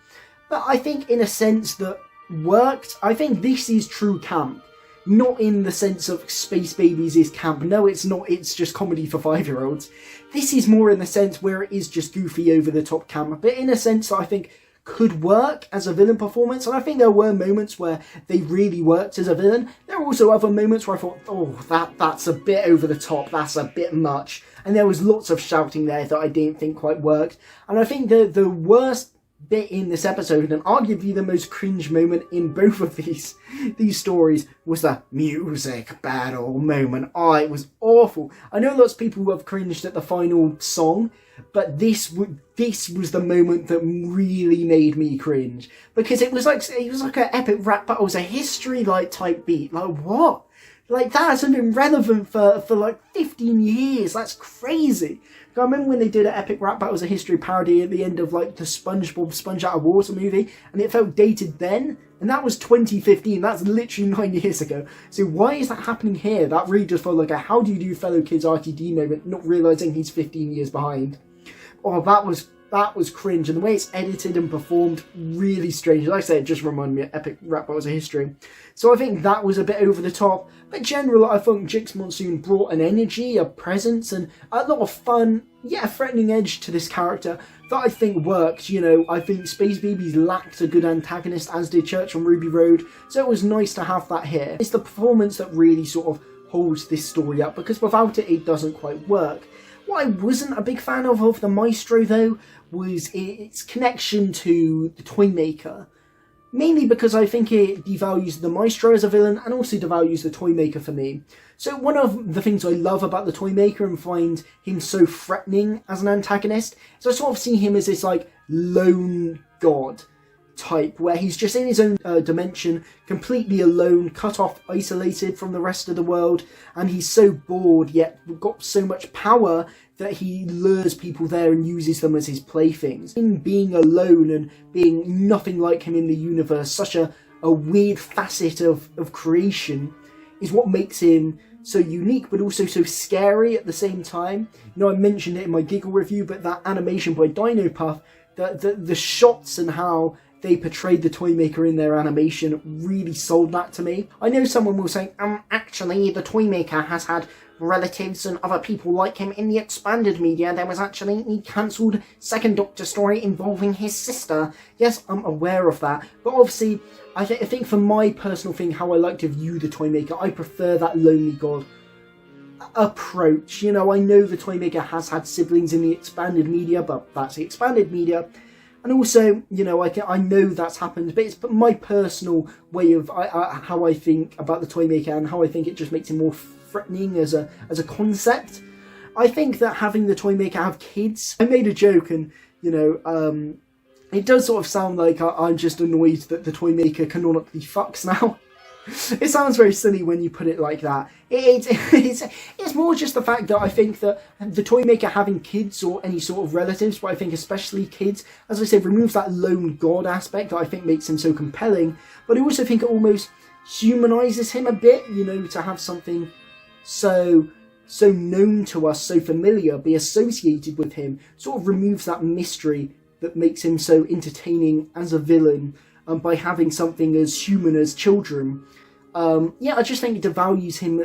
But I think in a sense that worked. I think this is true camp. Not in the sense of Space Babies is camp. No, it's not. It's just comedy for 5-year-olds. This is more in the sense where it is just goofy, over-the-top camp. But in a sense that I think could work as a villain performance, and I think there were moments where they really worked as a villain. There were also other moments where I thought, oh, that's a bit over the top, that's a bit much, and there was lots of shouting there that I didn't think quite worked. And I think the worst bit in this episode, and arguably the most cringe moment in both of these stories, was the music battle moment. Oh, it was awful. I know lots of people have cringed at the final song, but this was the moment that really made me cringe, because it was like an epic rap battle. It was a history type beat. Like, what? Like, that hasn't been relevant for like 15 years. That's crazy. I remember when they did an epic rap battle as a history parody at the end of like the SpongeBob Sponge Out of Water movie, and it felt dated then, and that was 2015. That's literally 9 years ago. So why is that happening here? That really just felt like a how do you do fellow kids RTD moment, not realising he's 15 years behind. Oh, that was cringe, and the way it's edited and performed, really strange. Like I said, it just reminded me of epic rap battles of history. So I think that was a bit over the top, but generally I think Jix Monsoon brought an energy, a presence, and a lot of fun, yeah, threatening edge to this character that I think worked. You know, I think Space Babies lacked a good antagonist, as did Church on Ruby Road, so it was nice to have that here. It's the performance that really sort of holds this story up, because without it, it doesn't quite work. What I wasn't a big fan of the Maestro, though, was its connection to the Toymaker. Mainly because I think it devalues the Maestro as a villain, and also devalues the Toymaker for me. So one of the things I love about the Toymaker and find him so threatening as an antagonist is I sort of see him as this like lone god type, where he's just in his own dimension, completely alone, cut off, isolated from the rest of the world, and he's so bored yet got so much power that he lures people there and uses them as his playthings. Him being alone and being nothing like him in the universe, such a weird facet of creation, is what makes him so unique, but also so scary at the same time. You know, I mentioned it in my Giggle review, but that animation by Dino Puff, the shots and how they portrayed the Toymaker in their animation really sold that to me. I know someone will say, actually, the Toymaker has had relatives and other people like him in the expanded media. There was actually a cancelled second Doctor story involving his sister. Yes, I'm aware of that, but obviously, I think for my personal thing, how I like to view the Toymaker, I prefer that lonely god approach. You know, I know the Toymaker has had siblings in the expanded media, but that's the expanded media. And also, you know, I know that's happened, but it's my personal way of how I think about the Toymaker, and how I think it just makes him more threatening as a concept. I think that having the Toymaker have kids, I made a joke, and you know, it does sort of sound like I'm just annoyed that the Toymaker canonically fucks now. It sounds very silly when you put it like that. It's more just the fact that I think that the Toymaker having kids or any sort of relatives, but I think especially kids, as I said, removes that lone god aspect that I think makes him so compelling. But I also think it almost humanises him a bit, you know, to have something so known to us, so familiar, be associated with him, sort of removes that mystery that makes him so entertaining as a villain, by having something as human as children. Yeah, I just think it devalues him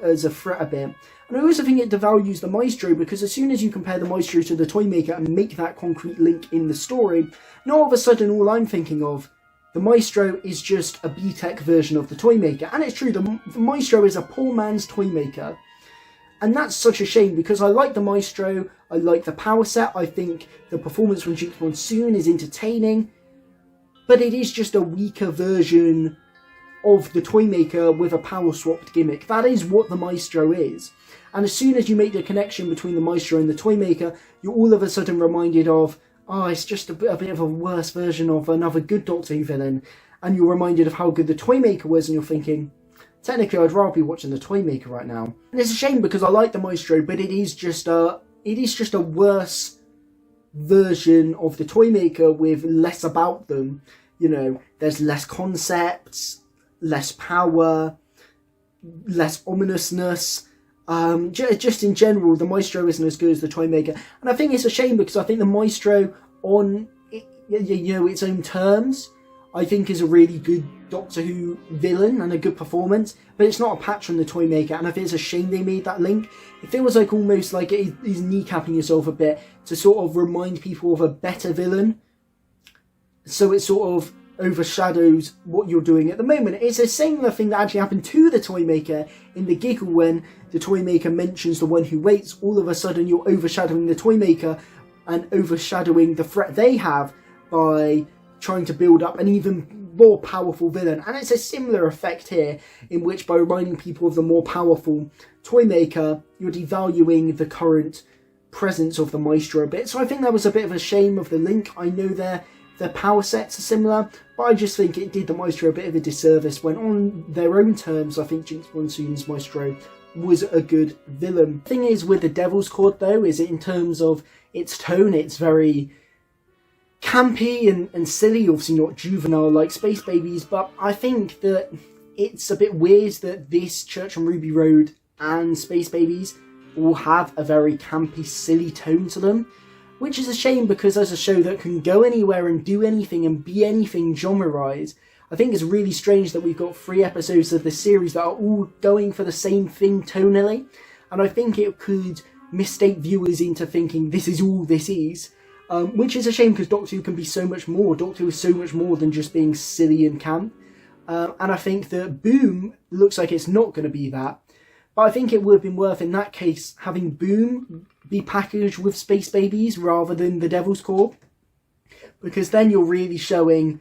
as a threat a bit. And I also think it devalues the Maestro, because as soon as you compare the Maestro to the Toymaker and make that concrete link in the story, now all of a sudden all I'm thinking of, the Maestro is just a B-Tech version of the Toymaker. And it's true, the Maestro is a poor man's Toymaker. And that's such a shame, because I like the Maestro, I like the power set, I think the performance from Jix Monsoon is entertaining, but it is just a weaker version of the Toymaker with a power-swapped gimmick. That is what the Maestro is. And as soon as you make the connection between the Maestro and the Toymaker, you're all of a sudden reminded of, oh, it's just a bit of a worse version of another good Doctor Who villain. And you're reminded of how good the Toymaker was, and you're thinking, technically I'd rather be watching the Toymaker right now. And it's a shame, because I like the Maestro, but it is just a worse version of the Toymaker with less about them. You know, there's less concepts, less power, less ominousness. Just in general, the Maestro isn't as good as the Toymaker, and I think it's a shame, because I think the Maestro, on its own terms, I think is a really good Doctor Who villain and a good performance, but it's not a patch on the Toymaker, and I think it's a shame they made that link. It feels like almost like he's kneecapping yourself a bit to sort of remind people of a better villain. so it sort of overshadows what you're doing at the moment. It's a similar thing that actually happened to the Toymaker in the giggle when the Toymaker mentions the one who waits. All of a sudden you're overshadowing the Toymaker and overshadowing the threat they have by trying to build up an even more powerful villain. And it's a similar effect here, in which by reminding people of the more powerful Toymaker, you're devaluing the current presence of the Maestro a bit. So I think that was a bit of a shame of the link. I know their power sets are similar, but I just think it did the Maestro a bit of a disservice when on their own terms I think Jinx Monsoon's Maestro was a good villain. The thing is with the Devil's Chord though, is in terms of its tone, it's very campy and silly, obviously not juvenile like Space Babies, but I think that it's a bit weird that this Church on Ruby Road and Space Babies all have a very campy, silly tone to them. Which is a shame, because as a show that can go anywhere and do anything and be anything genre-wise, I think it's really strange that we've got 3 episodes of the series that are all going for the same thing tonally. And I think it could mistake viewers into thinking this is all this is. Which is a shame, because Doctor Who can be so much more. Doctor Who is so much more than just being silly and camp. And I think that Boom looks like it's not going to be that. But I think it would have been worth, in that case, having Boom be packaged with Space Babies rather than the Devil's Chord, because then you're really showing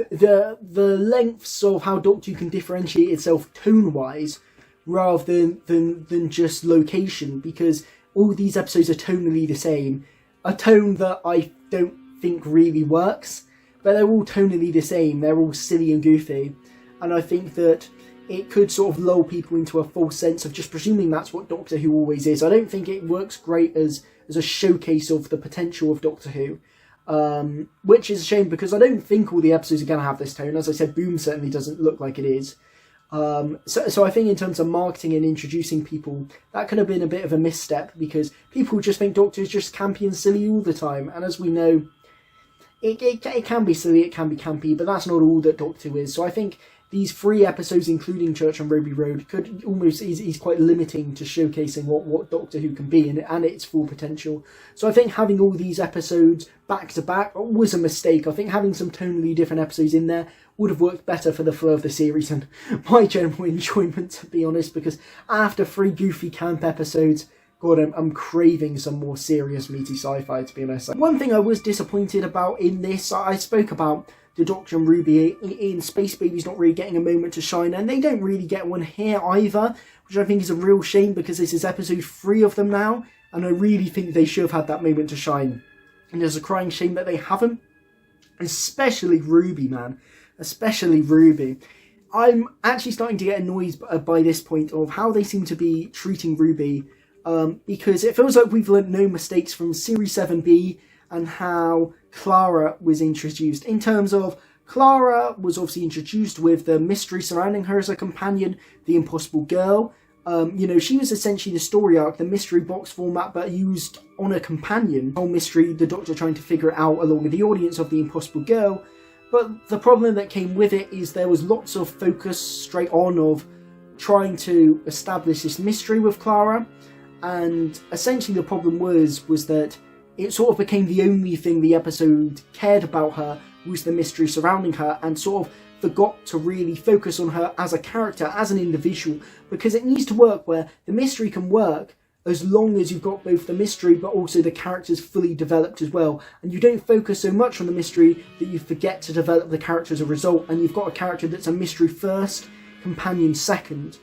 the lengths of how Doctor Who can differentiate itself tone-wise rather than just location, because all these episodes are tonally the same, a tone that I don't think really works, but they're all tonally the same, they're all silly and goofy, and I think that it could sort of lull people into a false sense of just presuming that's what Doctor Who always is. I don't think it works great as a showcase of the potential of Doctor Who, which is a shame, because I don't think all the episodes are going to have this tone. As I said, Boom certainly doesn't look like it is. So I think in terms of marketing and introducing people, that could have been a bit of a misstep, because people just think Doctor is just campy and silly all the time. And as we know, it can be silly, it can be campy, but that's not all that Doctor Who is. So I think these 3 episodes, including Church on Ruby Road, could almost is quite limiting to showcasing what Doctor Who can be and its full potential. So I think having all these episodes back to back was a mistake. I think having some tonally different episodes in there would have worked better for the flow of the series and my general enjoyment, to be honest, because after 3 goofy camp episodes, God, I'm craving some more serious meaty sci-fi, to be honest. One thing I was disappointed about in this, I spoke about the Doctor and Ruby in Space Babies not really getting a moment to shine, and they don't really get one here either, which I think is a real shame, because this is episode 3 of them now, and I really think they should have had that moment to shine. And there's a crying shame that they haven't. Especially Ruby, man. Especially Ruby. I'm actually starting to get annoyed by this point of how they seem to be treating Ruby, because it feels like we've learned no mistakes from Series 7B and how Clara was introduced. In terms of, Clara was obviously introduced with the mystery surrounding her as a companion, the Impossible Girl. She was essentially the story arc, the mystery box format, but used on a companion. The whole mystery, the Doctor trying to figure it out along with the audience of the Impossible Girl. But the problem that came with it is there was lots of focus straight on of trying to establish this mystery with Clara. And essentially the problem was that it sort of became the only thing the episode cared about her was the mystery surrounding her, and sort of forgot to really focus on her as a character, as an individual, because it needs to work where the mystery can work as long as you've got both the mystery but also the characters fully developed as well, and you don't focus so much on the mystery that you forget to develop the character as a result, and you've got a character that's a mystery first, companion second.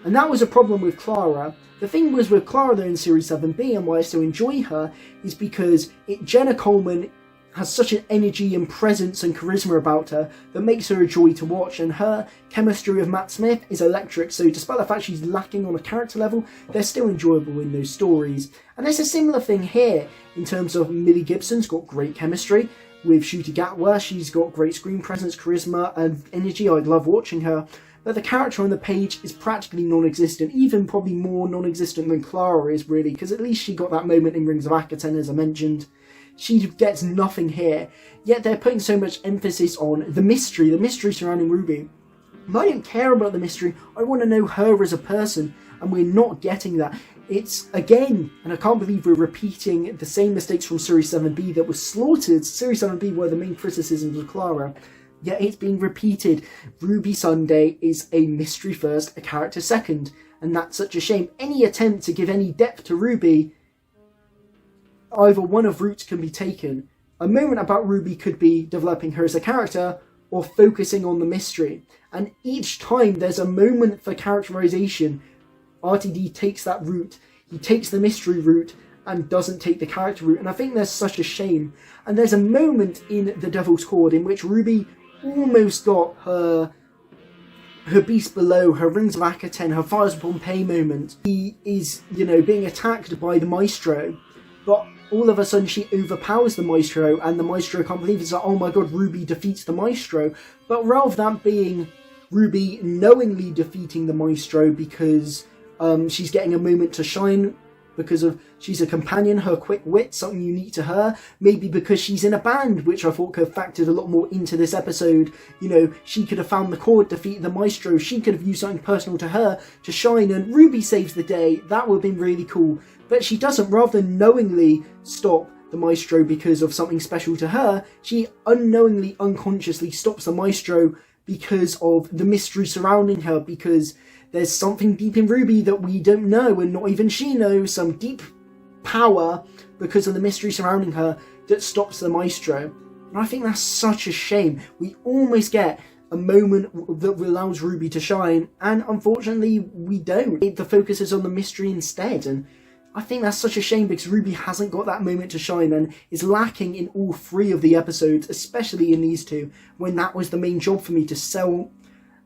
And that was a problem with Clara. The thing was with Clara though in Series 7B, and why I so enjoy her, is because Jenna Coleman has such an energy and presence and charisma about her that makes her a joy to watch, and her chemistry with Matt Smith is electric, so despite the fact she's lacking on a character level, they're still enjoyable in those stories. And there's a similar thing here in terms of Millie Gibson's got great chemistry with Ncuti Gatwa. She's got great screen presence, charisma and energy. I love watching her. But the character on the page is practically non-existent, even probably more non-existent than Clara is, really, because at least she got that moment in Rings of Akaten, as I mentioned. She gets nothing here, yet they're putting so much emphasis on the mystery surrounding Ruby. I don't care about the mystery, I want to know her as a person, and we're not getting that. It's, again, and I can't believe we're repeating the same mistakes from Series 7B that was slaughtered. Series 7B were the main criticisms of Clara, yet it's being repeated. Ruby Sunday is a mystery first, a character second, and that's such a shame. Any attempt to give any depth to Ruby, either one of routes can be taken. A moment about Ruby could be developing her as a character, or focusing on the mystery. And each time there's a moment for characterization, RTD takes that route. He takes the mystery route and doesn't take the character route. And I think there's such a shame. And there's a moment in The Devil's Chord in which Ruby almost got her Beast Below, her Rings of Akaten, her Fires of Pompeii moment. He is, being attacked by the Maestro, but all of a sudden she overpowers the Maestro, and the Maestro can't believe it. It's like, oh my god, Ruby defeats the Maestro. But rather than being Ruby knowingly defeating the Maestro because she's getting a moment to shine, because of she's a companion, her quick wit, something unique to her, maybe because she's in a band, which I thought could have factored a lot more into this episode. She could have found the chord, defeated the Maestro, she could have used something personal to her to shine, and Ruby saves the day. That would have been really cool. But she doesn't. Rather than knowingly stop the Maestro because of something special to her, she unknowingly, unconsciously stops the Maestro because of the mystery surrounding her, because there's something deep in Ruby that we don't know, and not even she knows, some deep power because of the mystery surrounding her that stops the Maestro. And I think that's such a shame. We almost get a moment that allows Ruby to shine, and unfortunately we don't. The focus is on the mystery instead, and I think that's such a shame because Ruby hasn't got that moment to shine and is lacking in all three of the episodes, especially in these two, when that was the main job for me, to sell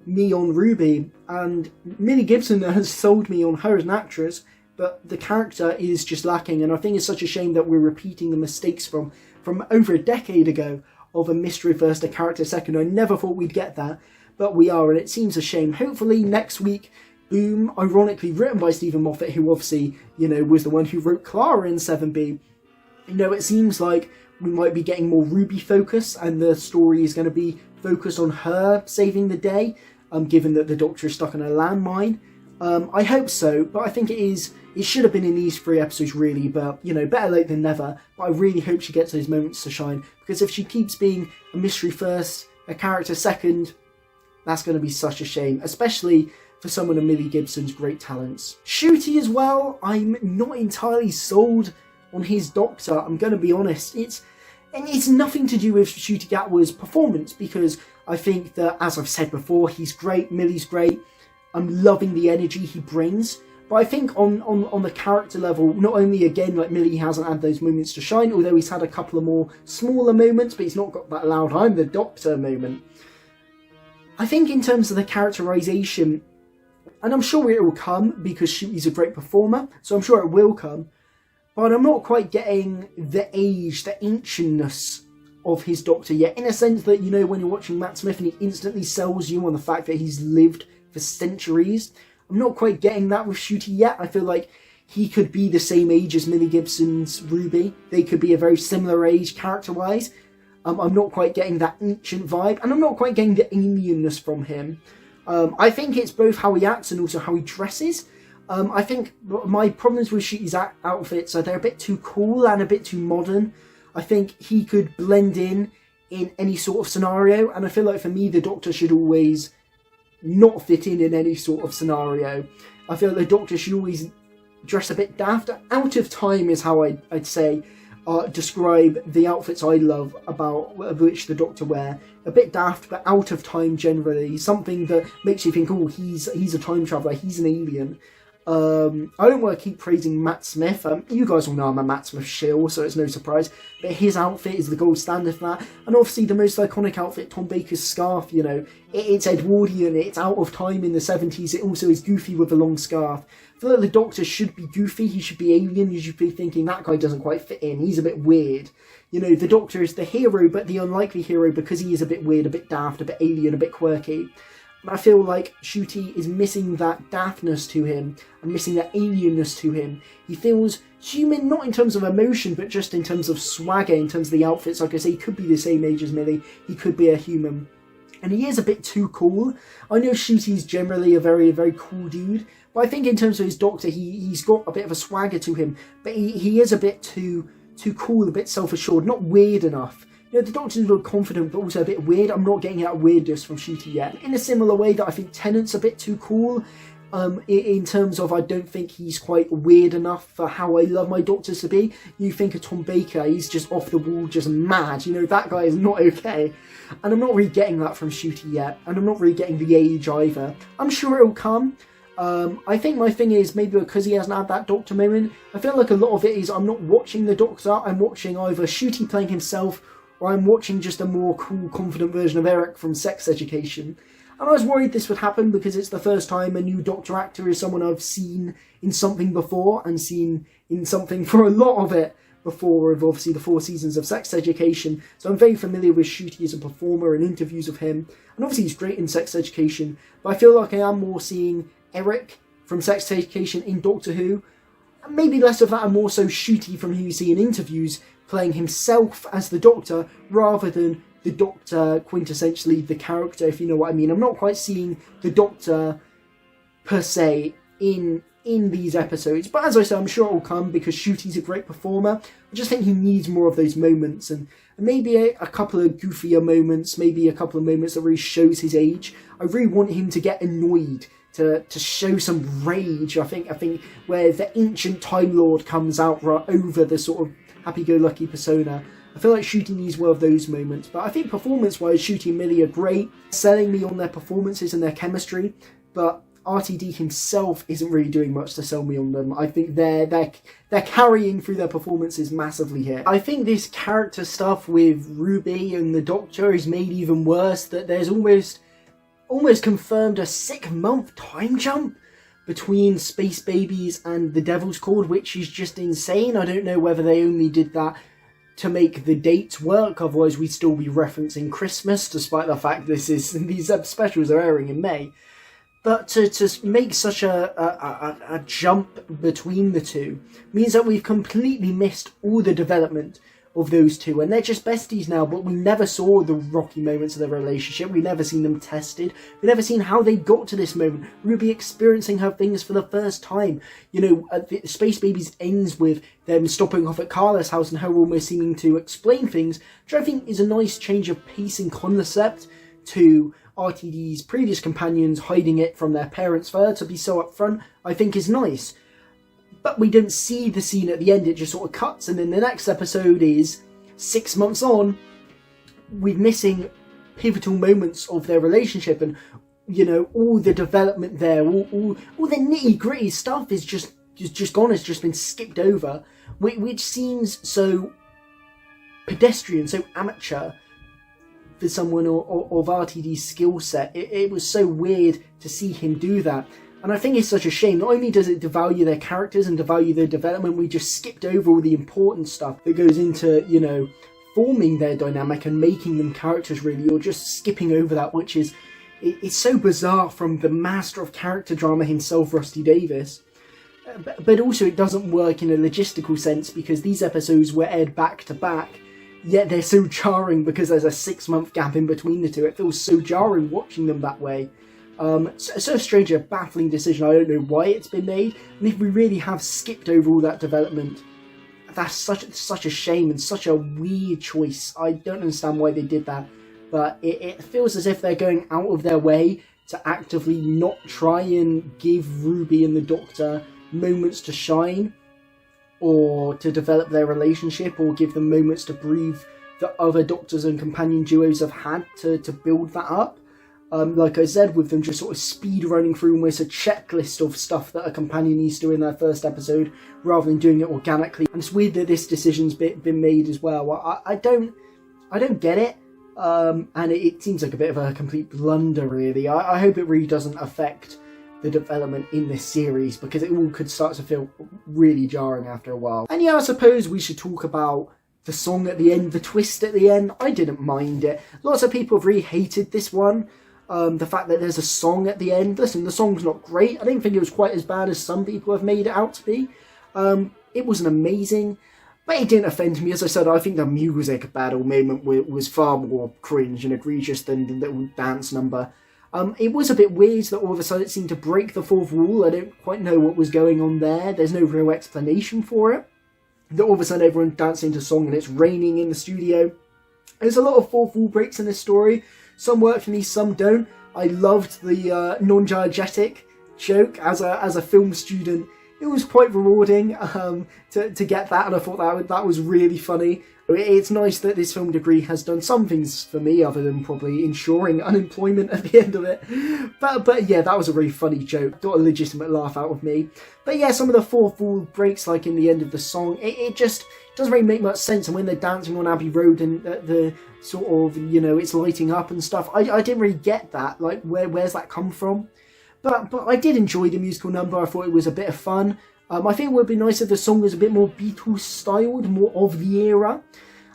me on Ruby. And Millie Gibson has sold me on her as an actress, but the character is just lacking, and I think it's such a shame that we're repeating the mistakes from over a decade ago of a mystery first, a character second. I never thought we'd get that, but we are, and it seems a shame. Hopefully next week, Boom, ironically written by Stephen Moffat, who obviously, was the one who wrote Clara in 7B. It seems like we might be getting more Ruby focus, and the story is going to be focused on her saving the day, given that the Doctor is stuck on a landmine. I hope so, but I think it should have been in these 3 episodes really, but, better late than never. But I really hope she gets those moments to shine, because if she keeps being a mystery first, a character second, that's going to be such a shame, especially for someone of Millie Gibson's great talents. Ncuti as well, I'm not entirely sold on his Doctor, I'm going to be honest. It's nothing to do with Ncuti Gatwa's performance, because I think that, as I've said before, he's great, Millie's great, I'm loving the energy he brings. But I think on the character level, not only, again, like Millie hasn't had those moments to shine, although he's had a couple of more smaller moments, but he's not got that loud "I'm the Doctor" moment. I think in terms of the characterization, and I'm sure it will come because Ncuti's a great performer, so I'm sure it will come, but I'm not quite getting the age, the ancientness of his Doctor yet, in a sense that, when you're watching Matt Smith and he instantly sells you on the fact that he's lived for centuries. I'm not quite getting that with Ncuti yet. I feel like he could be the same age as Millie Gibson's Ruby. They could be a very similar age character-wise. I'm not quite getting that ancient vibe, and I'm not quite getting the alienness from him. I think it's both how he acts and also how he dresses. I think my problems with Ncuti's outfits are they're a bit too cool and a bit too modern. I think he could blend in any sort of scenario, and I feel like for me the Doctor should always not fit in any sort of scenario. I feel like the Doctor should always dress a bit daft. Out of time is how I'd say describe the outfits I love about which the Doctor wear. A bit daft, but out of time generally. Something that makes you think, oh, he's a time traveller, he's an alien. I don't want to keep praising Matt Smith. You guys all know I'm a Matt Smith shill, so it's no surprise. But his outfit is the gold standard for that. And obviously the most iconic outfit, Tom Baker's scarf, it's Edwardian, it's out of time in the 70s. It also is goofy with a long scarf. I feel like the Doctor should be goofy, he should be alien, you should be thinking that guy doesn't quite fit in, he's a bit weird. The Doctor is the hero, but the unlikely hero because he is a bit weird, a bit daft, a bit alien, a bit quirky. I feel like Ncuti is missing that daftness to him and missing that alienness to him. He feels human, not in terms of emotion, but just in terms of swagger, in terms of the outfits. Like I say, he could be the same age as Millie. He could be a human. And he is a bit too cool. I know Ncuti's generally a very, very cool dude, but I think in terms of his Doctor, he's got a bit of a swagger to him. But he is a bit too cool, a bit self-assured, not weird enough. You know, the Doctor's a little confident, but also a bit weird. I'm not getting that weirdness from Ncuti yet. In a similar way that I think Tennant's a bit too cool, in terms of I don't think he's quite weird enough for how I love my Doctors to be. You think of Tom Baker, he's just off the wall, just mad. You know, that guy is not okay. And I'm not really getting that from Ncuti yet, and I'm not really getting the age either. I'm sure it'll come. I think my thing is maybe because he hasn't had that Doctor moment, I feel like a lot of it is I'm not watching the Doctor, I'm watching either Ncuti playing himself, or I'm watching just a more cool, confident version of Eric from Sex Education. And I was worried this would happen because it's the first time a new Doctor actor is someone I've seen in something before, and seen in something for a lot of it before, of obviously the 4 seasons of Sex Education. So I'm very familiar with Ncuti as a performer and interviews of him. And obviously he's great in Sex Education, but I feel like I am more seeing Eric from Sex Education in Doctor Who. And maybe less of that and more so Ncuti from who you see in interviews, playing himself as the Doctor rather than the Doctor quintessentially the character, if you know what I mean. I'm not quite seeing the Doctor per se in these episodes, but as I said, I'm sure it will come because Ncuti's a great performer. I just think he needs more of those moments, and maybe a couple of goofier moments, maybe a couple of moments that really shows his age. I really want him to get annoyed, to show some rage. I think where the ancient Time Lord comes out right over the sort of happy-go-lucky persona. I feel like Ncuti needs one of those moments, but I think performance-wise, Ncuti and Millie are great, selling me on their performances and their chemistry, but RTD himself isn't really doing much to sell me on them. I think they're carrying through their performances massively here. I think this character stuff with Ruby and the Doctor is made even worse, that there's almost confirmed a 6-month time jump between Space Babies and the Devil's Chord, which is just insane. I don't know whether they only did that to make the dates work, otherwise we'd still be referencing Christmas, despite the fact these specials are airing in May. But to make such a jump between the two means that we've completely missed all the development of those two, and they're just besties now, but we never saw the rocky moments of their relationship. We've never seen them tested. We've never seen how they got to this moment. Ruby experiencing her things for the first time. You know, Space Babies ends with them stopping off at Carla's house and her almost seeming to explain things, which I think is a nice change of pace and concept to RTD's previous companions hiding it from their parents. For her to be so upfront, I think is nice. But we don't see the scene at the end, it just sort of cuts, and then the next episode is 6 months on, we're missing pivotal moments of their relationship, and, you know, all the development there, all the nitty-gritty stuff is just gone, it's just been skipped over, which seems so pedestrian, so amateur for someone of RTD's skill set. It was so weird to see him do that. And I think it's such a shame. Not only does it devalue their characters and devalue their development, we just skipped over all the important stuff that goes into, you know, forming their dynamic and making them characters, really, or just skipping over that, which is, it's so bizarre from the master of character drama himself, Rusty Davis. But also it doesn't work in a logistical sense because these episodes were aired back to back, yet they're so jarring because there's a 6-month gap in between the two. It feels so jarring watching them that way. So strange, a baffling decision. I don't know why it's been made, and if we really have skipped over all that development, that's such a shame and such a weird choice. I don't understand why they did that, but it feels as if they're going out of their way to actively not try and give Ruby and the Doctor moments to shine, or to develop their relationship, or give them moments to breathe that other Doctors and companion duos have had to build that up. Like I said, with them just sort of speed running through almost a checklist of stuff that a companion needs to do in their first episode, rather than doing it organically. And it's weird that this decision's been made as well. I don't get it, and it seems like a bit of a complete blunder, really. I hope it really doesn't affect the development in this series, because it all could start to feel really jarring after a while. And yeah, I suppose we should talk about the song at the end, the twist at the end. I didn't mind it. Lots of people have really hated this one. The fact that there's a song at the end. Listen, the song's not great. I didn't think it was quite as bad as some people have made it out to be. It wasn't amazing. But it didn't offend me. As I said, I think the music battle moment was far more cringe and egregious than the little dance number. It was a bit weird that all of a sudden it seemed to break the fourth wall. I don't quite know what was going on there. There's no real explanation for it. That all of a sudden everyone's dancing to song and it's raining in the studio. There's a lot of fourth wall breaks in this story. Some work for me, some don't. I loved the non-diegetic joke as a film student. It was quite rewarding to get that, and I thought that was really funny. It's nice that this film degree has done some things for me, other than probably ensuring unemployment at the end of it. But yeah, that was a really funny joke. Got a legitimate laugh out of me. But yeah, some of the fourth wall breaks, like in the end of the song, it just doesn't really make much sense. And when they're dancing on Abbey Road and the sort of, you know, it's lighting up and stuff, I didn't really get that. Like, where's that come from? But I did enjoy the musical number. I thought it was a bit of fun. I think it would be nice if the song was a bit more Beatles styled, more of the era.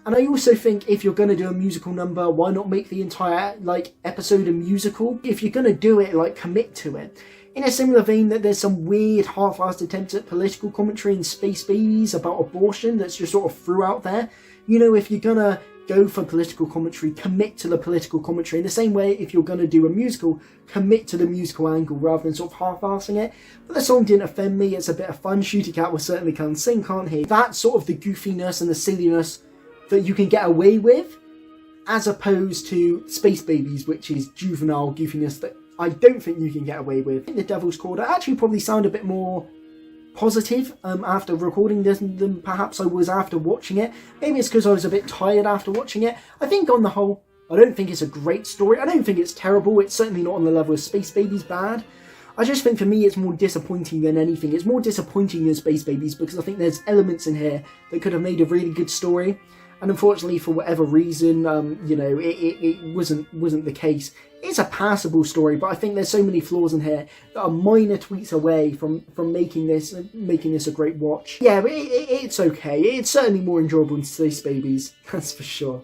And I also think if you're going to do a musical number, why not make the entire episode a musical? If you're going to do it, commit to it. In a similar vein that there's some weird half-assed attempts at political commentary in Space Babies about abortion that's just sort of threw out there. You know, if you're going to go for political commentary, commit to the political commentary. In the same way, if you're going to do a musical, commit to the musical angle rather than sort of half-assing it. But the song didn't offend me. It's a bit of fun. Ncuti Gatwa certainly can sing, can't he? That's sort of the goofiness and the silliness that you can get away with, as opposed to Space Babies, which is juvenile goofiness that I don't think you can get away with. I think The Devil's Chord actually probably sound a bit more positive after recording this than perhaps I was after watching it. Maybe it's because I was a bit tired after watching it. I think on the whole, I don't think it's a great story. I don't think it's terrible. It's certainly not on the level of Space Babies bad. I just think for me it's more disappointing than anything. It's more disappointing than Space Babies because I think there's elements in here that could have made a really good story. And unfortunately, for whatever reason, you know, it wasn't the case. It's a passable story, but I think there's so many flaws in here that are minor tweaks away from making this a great watch. Yeah, but it's okay. It's certainly more enjoyable than Space Babies, that's for sure.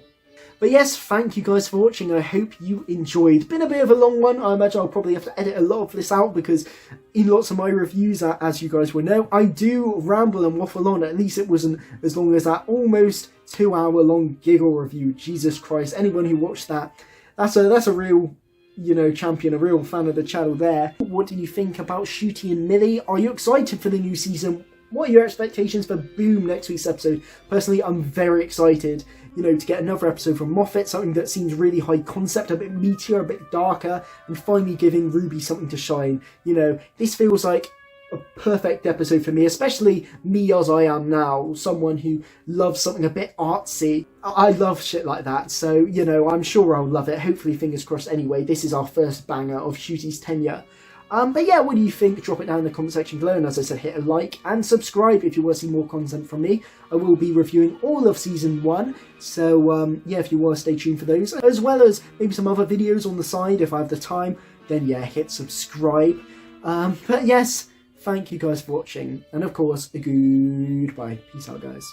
But yes, thank you guys for watching. I hope you enjoyed. Been a bit of a long one. I imagine I'll probably have to edit a lot of this out because in lots of my reviews, as you guys will know, I do ramble and waffle on. At least it wasn't as long as that almost 2-hour-long giggle review. Jesus Christ! Anyone who watched that, that's a real, you know, champion, a real fan of the channel there. What do you think about Ncuti and Millie? Are you excited for the new season? What are your expectations for Boom next week's episode? Personally, I'm very excited, you know, to get another episode from Moffat, something that seems really high concept, a bit meatier, a bit darker, and finally giving Ruby something to shine. You know, this feels like a perfect episode for me, especially me as I am now, someone who loves something a bit artsy. I love shit like that, so, you know, I'm sure I'll love it. Hopefully, fingers crossed anyway, this is our first banger of Ncuti's tenure. But yeah, what do you think? Drop it down in the comment section below, and as I said, hit a like and subscribe if you want to see more content from me. I will be reviewing all of Season 1, so yeah, if you want to stay tuned for those, as well as maybe some other videos on the side if I have the time, then yeah, hit subscribe. But yes, thank you guys for watching, and of course, goodbye. Peace out, guys.